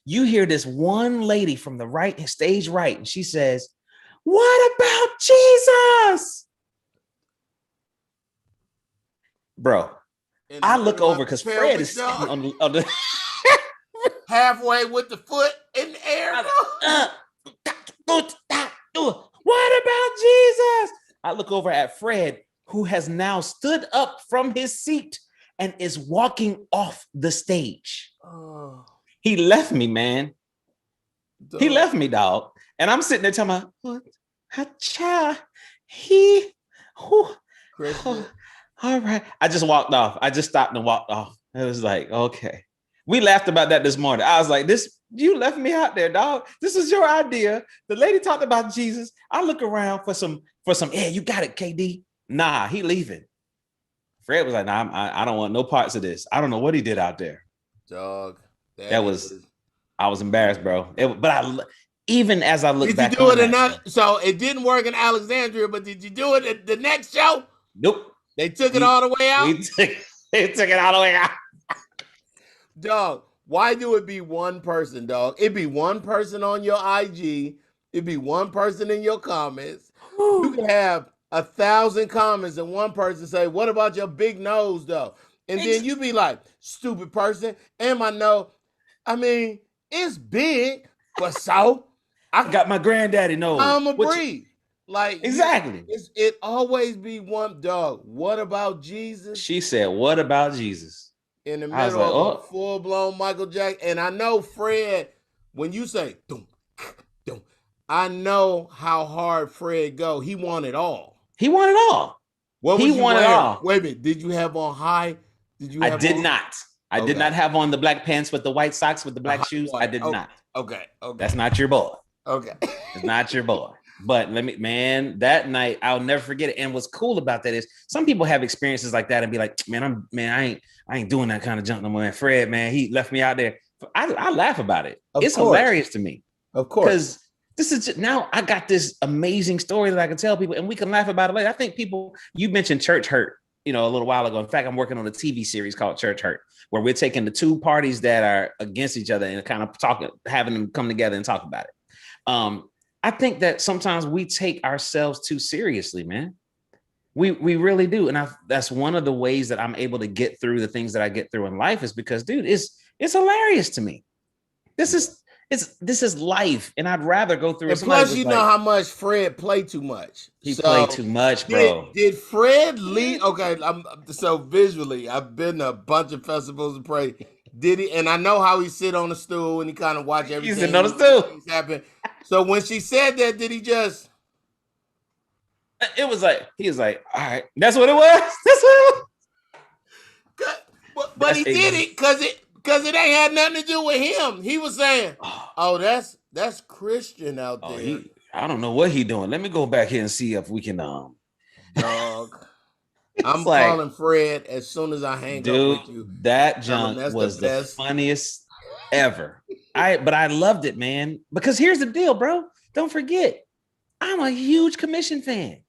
you hear this one lady from the right, stage right, and she says, "What about Jesus?" Bro, I look over because Fred is sitting on the halfway with the foot in the air. What about Jesus? I look over at Fred, who has now stood up from his seat and is walking off the stage. Oh, He left me, man. dog. He left me, dog. And I'm sitting there telling my, Khristian. all right. I just walked off. I just stopped and walked off. It was like, okay. We laughed about that this morning. I was like, you left me out there, dog. This is your idea. The lady talked about Jesus. I look around for some, yeah, you got it, KD. Nah, he leaving. Fred was like, nah, I don't want no parts of this. I don't know what he did out there. Dog. I was embarrassed, bro. Even as I look did back, you do it enough? So it didn't work in Alexandria, but did you do it at the next show? Nope. They took it all the way out. They took it all the way out. Dog, why do it be one person, dog? It'd be one person on your IG. It'd be one person in your comments. You can have 1,000 comments and one person say, "What about your big nose, though?" And then you be like, "Stupid person." And my nose, I mean, it's big, but so I got my granddaddy nose. I'ma breathe. Like exactly. It always be one dog. What about Jesus? She said, "What about Jesus?" In the middle of a full-blown Michael Jackson. And I know Fred, when you say dum, dum, I know how hard Fred go. He won it all. He won it all. What he won it all. Wait a minute. Did you have on high? I did not. I did not have on the black pants with the white socks with the black shoes. I did not. Okay. That's not your boy. Okay. It's not your boy. But that night, I'll never forget it. And what's cool about that is some people have experiences like that and be like, I ain't doing that kind of junk no more. Man, Fred, man, he left me out there. I laugh about it. It's hilarious to me. Of course. Because this is now I got this amazing story that I can tell people and we can laugh about it later. I think you mentioned church hurt, a little while ago. In fact, I'm working on a TV series called Church Hurt, where we're taking the two parties that are against each other and kind of having them come together and talk about it. I think that sometimes we take ourselves too seriously, man. We really do. And that's one of the ways that I'm able to get through the things that I get through in life is because, dude, it's hilarious to me. This is life. And I'd rather go through it. And plus, you know how much Fred played too much. He played too much, bro. Did Fred leave? Okay, so visually, I've been to a bunch of festivals and pray. Did he? And I know how he sit on the stool and he kind of watch everything. He's sitting on the stool. Happen. So when she said that, did he just? It was like he was like, all right, that's what it was. That's what it was. But he did it because it ain't had nothing to do with him. He was saying, "Oh, that's Khristian out there." I don't know what he doing. Let me go back here and see if we can. Dog, I'm calling Fred as soon as I hang up with you. That junk was the funniest ever. But I loved it, man. Because here's the deal, bro. Don't forget, I'm a huge Commission fan.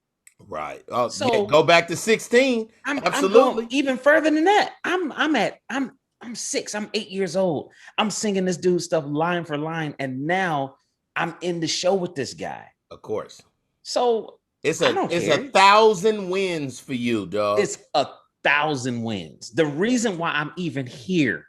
Right. Oh, so yeah, go back to 16. Absolutely. I'm going even further than that. I'm 6. I'm 8 years old. I'm singing this dude's stuff line for line, and now I'm in the show with this guy. Of course. So It's I don't it's care. 1,000 wins for you, dog. It's 1,000 wins. The reason why I'm even here,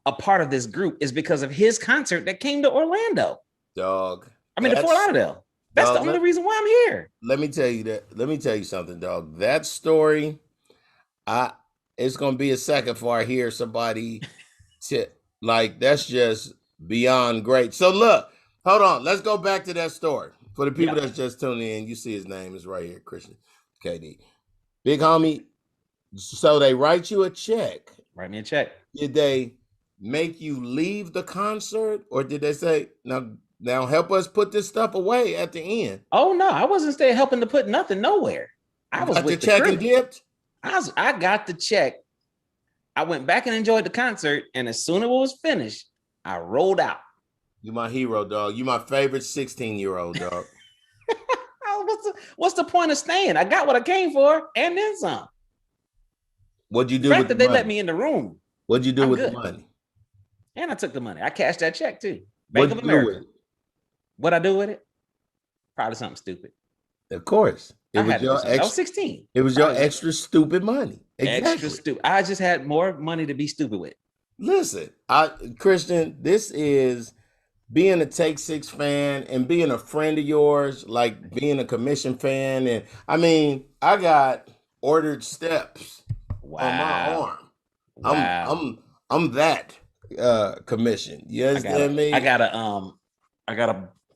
a part of this group, is because of his concert that came to Orlando. Dog. I mean, to Fort Lauderdale. That's dog, the only reason why I'm here. Let me tell you that. Let me tell you something, dog. That story, it's gonna be a second before I hear somebody like that's just beyond great. So look, hold on. Let's go back to that story. For the people that's just tuning in, you see his name is right here, Khristian KD. Big homie. So they write you a check. Write me a check. Did they make you leave the concert, or did they say, now help us put this stuff away at the end? Oh no, I wasn't staying helping to put nothing nowhere. I was with the check crew. And dipped. I got the check. I went back and enjoyed the concert, and as soon as it was finished, I rolled out. You my hero, dog. You my favorite 16-year-old, dog. What's the point of staying? I got what I came for, and then some. What'd you do The fact with that the they money? let me in the room? What'd you do with the money? And I took the money. I cashed that check too. Bank of America. What'd I do with it? Probably something stupid. Of course. I was 16. It was your extra stupid money. Exactly. Extra stupid. I just had more money to be stupid with. Listen, Khristian, this is being a Take Six fan and being a friend of yours, like being a commission fan. And I mean, I got ordered steps on my arm. Wow. I'm that commission. You understand me? I got a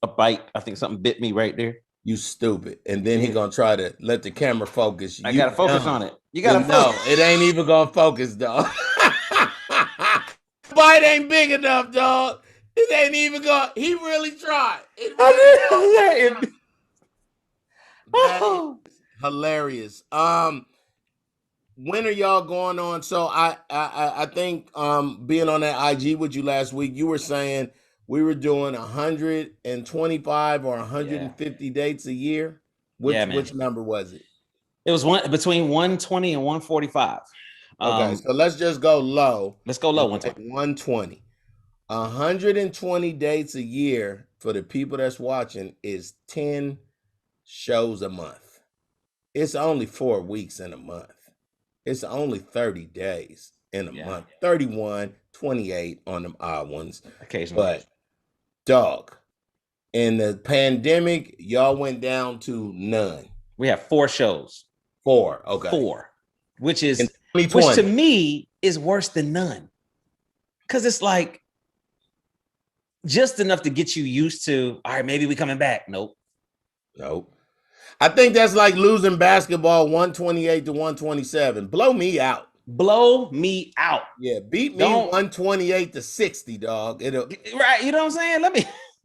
bite. I think something bit me right there. You stupid. And then he gonna try to let the camera focus. I gotta focus on it. You gotta focus. No, it ain't even gonna focus, dog. Bite ain't big enough, dog. It ain't even gonna. He really tried. That is hilarious. When are y'all going on? So I think being on that IG with you last week, you were saying we were doing 125 or 150 dates a year. Which number was it? It was between 120 and 145. Okay, so let's just go low. Let's go low. 120. 120. 120 dates a year for the people that's watching is 10 shows a month. It's only 4 weeks in a month. It's only 30 days in a month. 31, 28 on them odd ones. Occasionally. But, dog, in the pandemic, y'all went down to none. We have 4 shows. 4, okay. 4, which to me is worse than none. Because it's like just enough to get you used to, all right, maybe we coming back. Nope. I think that's like losing basketball 128 to 127. Blow me out. Blow me out. Yeah, beat me 128 to 60, dog. Right, you know what I'm saying?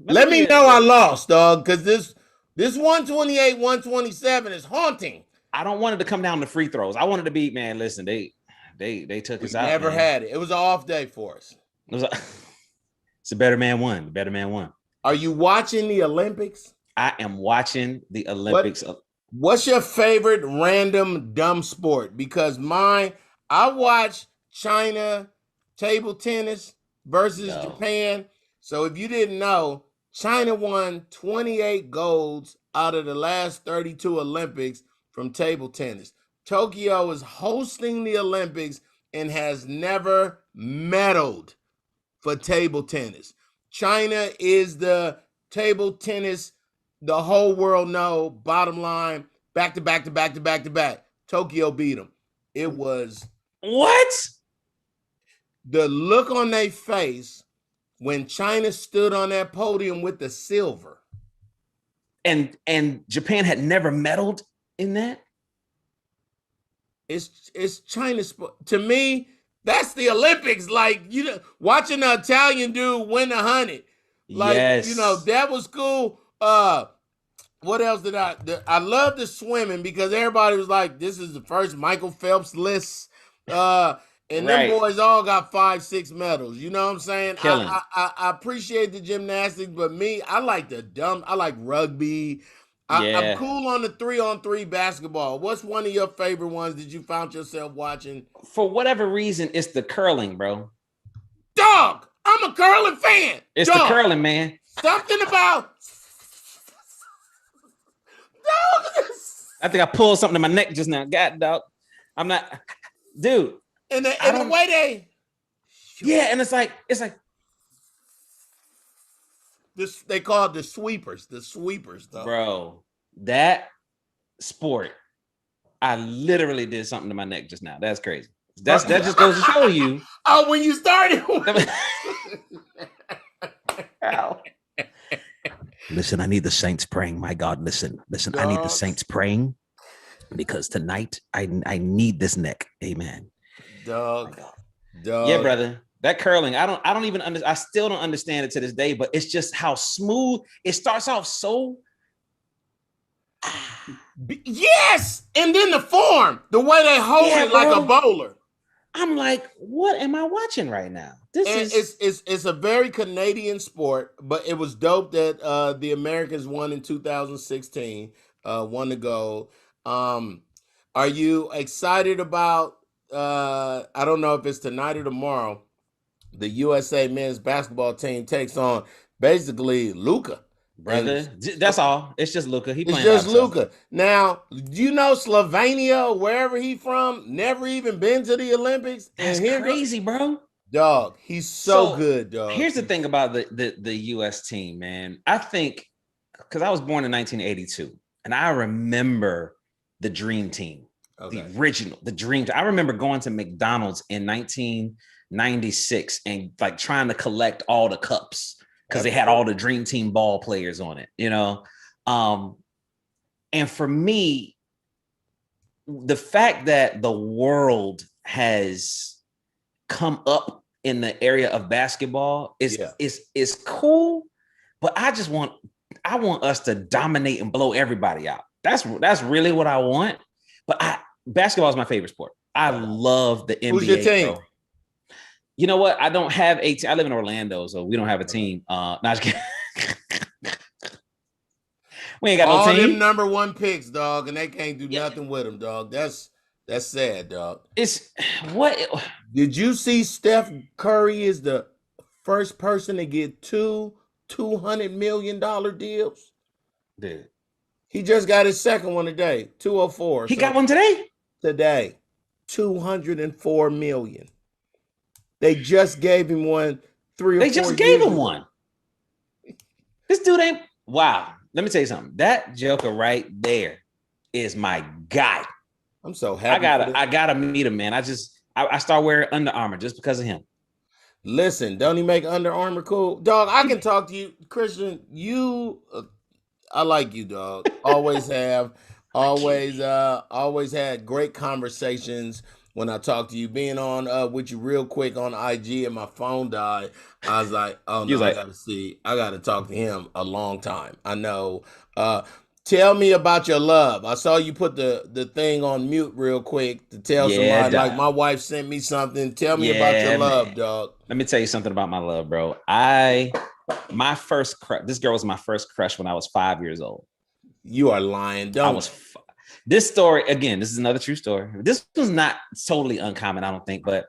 Let me know I lost, dog, because this 128, 127 is haunting. I don't want it to come down to free throws. I wanted to be, man, listen, they took us out. Never had it. It was an off day for us. It's a better man won. The better man won. Are you watching the Olympics? I am watching the Olympics. What's your favorite random dumb sport? Because I watch China table tennis versus Japan. So if you didn't know, China won 28 golds out of the last 32 Olympics from table tennis. Tokyo is hosting the Olympics and has never medaled for table tennis. China is the table tennis the whole world know. Bottom line, back to back. Tokyo beat them. It was what? The look on their face when China stood on that podium with the silver. And Japan had never medaled in that? It's China's sport. To me, that's the Olympics. Like, watching an Italian dude win 100. Like, that was cool. What else did I love the swimming because everybody was like, this is the first Michael Phelps list. And them boys all got 5-6 medals. You know what I'm saying? I appreciate the gymnastics, but I like rugby. I'm cool on the 3-on-3 basketball. What's one of your favorite ones that you found yourself watching? For whatever reason, it's the curling, bro. Dog, I'm a curling fan. It's the curling, man. Something about... Dog, I think I pulled something in my neck just now. God, dog. I'm not, dude. And the way they, yeah, and it's like this, they call it the sweepers, though. bro, that sport, I literally did something to my neck just now. That's crazy. That just goes to show you. Oh, when you started. Listen, I need the saints praying. My God, listen. Dog. I need the saints praying because tonight I need this neck. Amen. Dog. Yeah, brother. That curling, I still don't understand it to this day, but it's just how smooth it starts off. So yes, and then the form, the way they hold it like a bowler. I'm like, what am I watching right now? It's a very Canadian sport, but it was dope that the Americans won in 2016, won the gold. Are you excited about? I don't know if it's tonight or tomorrow. The USA men's basketball team takes on basically Luka. Brother, that's all. It's just Luka. It's just Luka. Now, do you know Slovenia, wherever he's from, never even been to the Olympics? That's crazy, bro. Dog, he's so good, dog. Here's the thing about the U.S. team, man. I think, because I was born in 1982, and I remember the Dream Team, the original, the Dream Team. I remember going to McDonald's in 1996 and like trying to collect all the cups, because they had all the Dream Team ball players on it, you know? And for me, the fact that the world has come up in the area of basketball is cool, but I want us to dominate and blow everybody out. That's really what I want. But basketball is my favorite sport. I love the NBA. Who's your team? Bro. You know what? I don't have a team. I live in Orlando, so we don't have a team. We ain't got no team. All them number one picks, dog, and they can't do nothing with them, dog. That's sad, dog. It's what? Did you see Steph Curry is the first person to get two $200 million deals? Dude. He just got his second one today, 204. He got one today? Today, $204 million. They just gave him one 3 or 4 years ago. They just gave him one. This dude ain't, wow. Let me tell you something. That joker right there is my guy. I'm so happy. I gotta meet him, man. I start wearing Under Armour just because of him. Listen, don't he make Under Armour cool? Dog, I can talk to you. Khristian, I like you, dog. Always have. Always had great conversations when I talked to you. Being on with you real quick on IG and my phone died, I was like, oh no, I gotta talk to him a long time. I know. Tell me about your love. I saw you put the thing on mute real quick to tell somebody, like my wife sent me something. Tell me about your love, dog. Let me tell you something about my love, bro. My first crush, this girl was my first crush when I was 5 years old. You are lying. This story, again, this is another true story. This was not totally uncommon, I don't think, but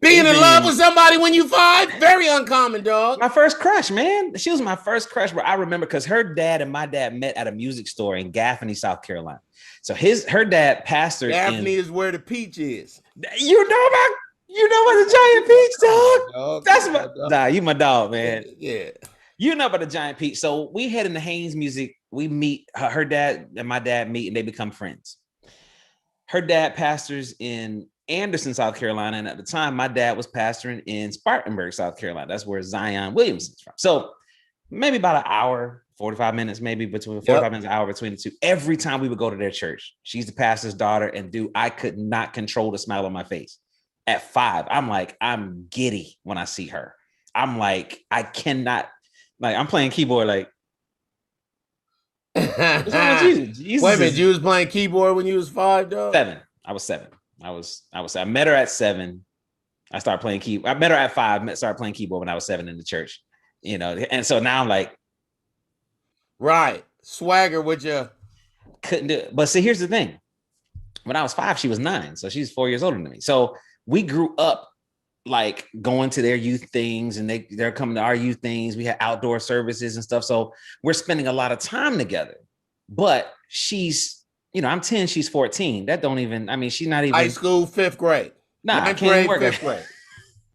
being in love with somebody when you 5, very uncommon, dog. My first crush, man. She was my first crush, where I remember because her dad and my dad met at a music store in Gaffney, South Carolina. So her dad pastored. Gaffney is where the peach is. You know about the giant peach, dog? That's you my dog, man. Yeah. You know about the giant peach. So we head into Haynes Music. We meet, her dad and my dad meet, and they become friends. Her dad pastors in Anderson, South Carolina. And at the time, my dad was pastoring in Spartanburg, South Carolina. That's where Zion Williamson is from. So maybe about an hour, 45 minutes, maybe between 45 minutes, an hour between the two. Every time we would go to their church, she's the pastor's daughter. And dude, I could not control the smile on my face. At 5, I'm giddy when I see her. I'm like, I cannot, like, I'm playing keyboard like, what's wrong with Jesus? Wait a minute, you was playing keyboard when you was 5, dog? 7. I was 7. I met her at 7. I started playing keyboard. I met her at 5. Started playing keyboard when I was 7 in the church. You know, and so now I'm like, right, swagger with you. Couldn't do it. But see, here's the thing. When I was 5, she was 9, so she's 4 years older than me. So we grew up like going to their youth things, and they're coming to our youth things. We had outdoor services and stuff. So we're spending a lot of time together, but she's you know, I'm 10, she's 14. That don't even, I mean, she's not even High school, 5th grade. nah, Ninth can't grade, work. 5th grade.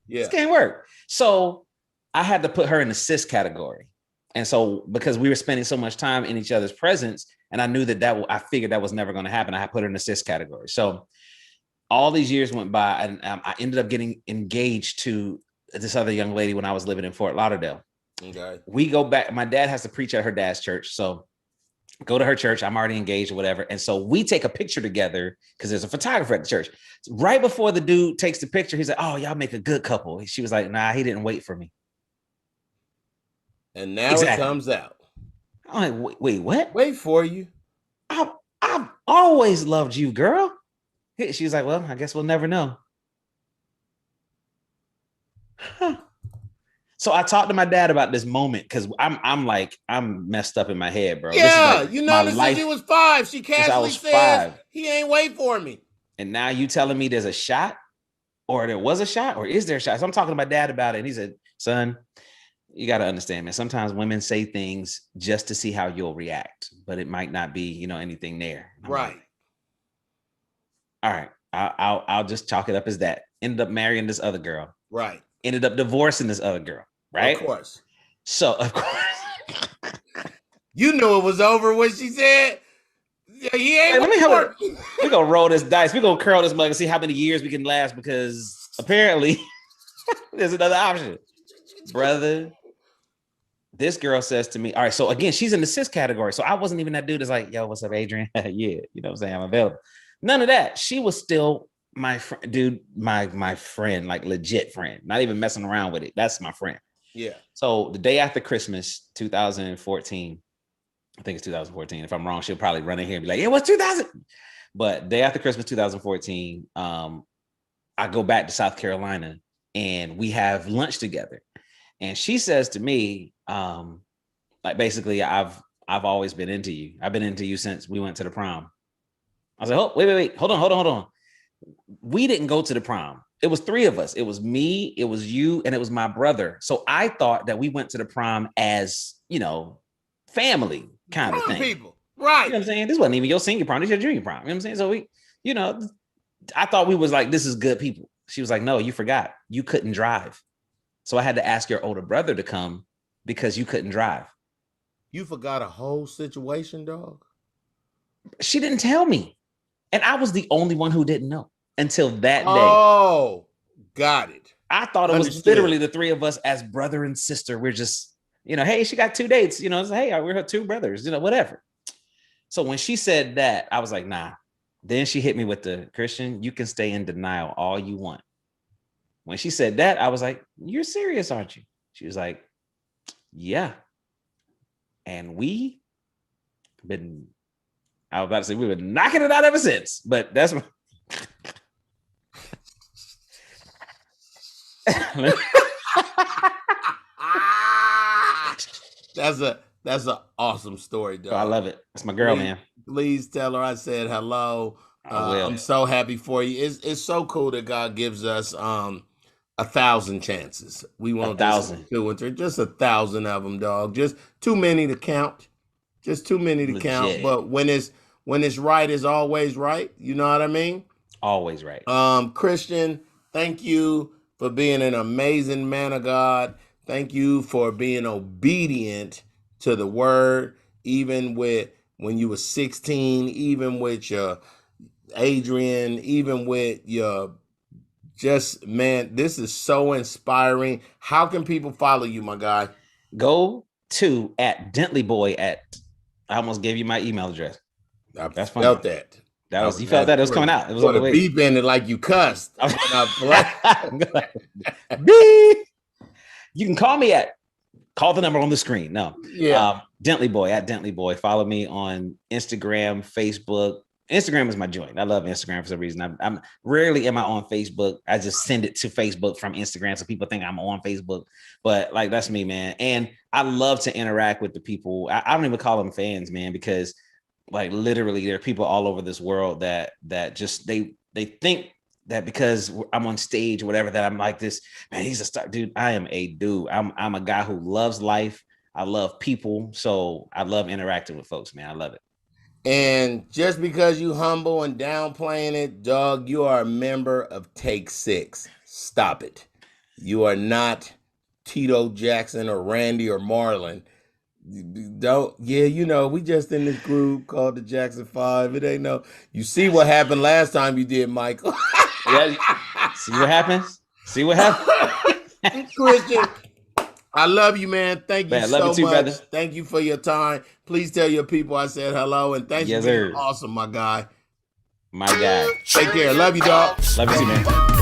Yeah. This can't work. So I had to put her in the cis category. And so because we were spending so much time in each other's presence, and I knew I figured that was never going to happen, I had put her in the cis category. So all these years went by, and I ended up getting engaged to this other young lady when I was living in Fort Lauderdale. Okay. We go back. My dad has to preach at her dad's church. So go to her church. I'm already engaged or whatever. And so we take a picture together because there's a photographer at the church. Right before the dude takes the picture, he's like, "Oh, y'all make a good couple." She was like, "Nah, he didn't wait for me." And now it comes out. I'm like, wait, what? Wait for you. I've always loved you, girl. She's like, "Well, I guess we'll never know." Huh. So I talked to my dad about this moment because I'm messed up in my head, bro. Yeah, this is you know, since he was 5. She casually says he ain't wait for me. And now you telling me there's a shot, or there was a shot, or is there a shot? So I'm talking to my dad about it, and he said, "Son, you got to understand, man. Sometimes women say things just to see how you'll react, but it might not be, you know, anything there." Right. Like, all right, I'll just chalk it up as that. Ended up marrying this other girl. Right. Ended up divorcing this other girl. Right. Of course. So of course, you knew it was over when she said, "He ain't." We're gonna roll this dice. We're gonna curl this mug and see how many years we can last, because apparently there's another option, brother. This girl says to me, all right, so again, she's in the cis category. So I wasn't even that dude that's like, "Yo, what's up, Adrian?" Yeah, you know what I'm saying? I'm available. None of that. She was still my friend, dude, my friend, like legit friend, not even messing around with it. That's my friend. Yeah. So the day after Christmas, 2014, I think it's 2014. If I'm wrong, she'll probably run in here and be like, "Yeah, what's 2000?" But day after Christmas, 2014, I go back to South Carolina and we have lunch together. And she says to me, like, basically, I've always been into you. I've been into you since we went to the prom. I was like, "Oh, wait. Hold on. We didn't go to the prom. It was 3 of us. It was me, it was you, and it was my brother. So I thought that we went to the prom as, you know, family kind of thing. People. Right. You know what I'm saying? This wasn't even your senior prom. This was your junior prom. You know what I'm saying? So we, you know, I thought we was like, this is good people. She was like, "No, you forgot. You couldn't drive. So I had to ask your older brother to come because you couldn't drive." You forgot a whole situation, dog? She didn't tell me. And I was the only one who didn't know until that day. Oh, got it. I thought it was literally the 3 of us as brother and sister. We're just, you know, hey, she got 2 dates, you know, it's like, hey, we're her 2 brothers, you know, whatever. So when she said that, I was like, nah. Then she hit me with the, "Khristian, you can stay in denial all you want." When she said that, I was like, "You're serious, aren't you?" She was like, "Yeah." And we been, I was about to say, we've been knocking it out ever since, but that's what. That's an awesome story, dog. I love it. That's my girl, man. Please tell her I said hello. I will. I'm so happy for you. It's so cool that God gives us 1,000 chances. We want 1,000, 2 and 3, just 1,000 of them, dog. Just too many to count. Just too many to count. But when it's right, it's always right. You know what I mean? Always right. Khristian, thank you for being an amazing man of God. Thank you for being obedient to the word, even with when you were 16, even with your Adrian, even with your, just, man, this is so inspiring. How can people follow you, my guy? Go to @DentleyBoy I almost gave you my email address. That's funny. Felt that. You felt that it was coming out. It was on the way. Beep in it like you cussed. Beep. You can call me call the number on the screen. No. Yeah. DentleyBoy @DentleyBoy. Follow me on Instagram, Facebook. Instagram is my joint. I love Instagram for some reason. I'm rarely am I on Facebook. I just send it to Facebook from Instagram so people think I'm on Facebook. But like, that's me, man. And I love to interact with the people. I don't even call them fans, man, because like literally there are people all over this world that just they think that because I'm on stage or whatever, that I'm like this, man, he's a star. Dude, I am a dude. I'm a guy who loves life. I love people. So I love interacting with folks, man. I love it. And just because you humble and downplaying it, dog, you are a member of Take Six. Stop it. You are not Tito Jackson or Randy or Marlon. Don't, yeah, you know, we just in this group called the Jackson Five. It ain't no, you see what happened last time you did, Michael. Yeah, see what happens? See what happens? Khristian, I love you, man. Thank you Man, so love you too, much. brother. Thank you for your time. Please tell your people I said hello, and thanks Yes, for being sir. awesome, my guy. My guy. Take care. Love you, dog. Love you too, man.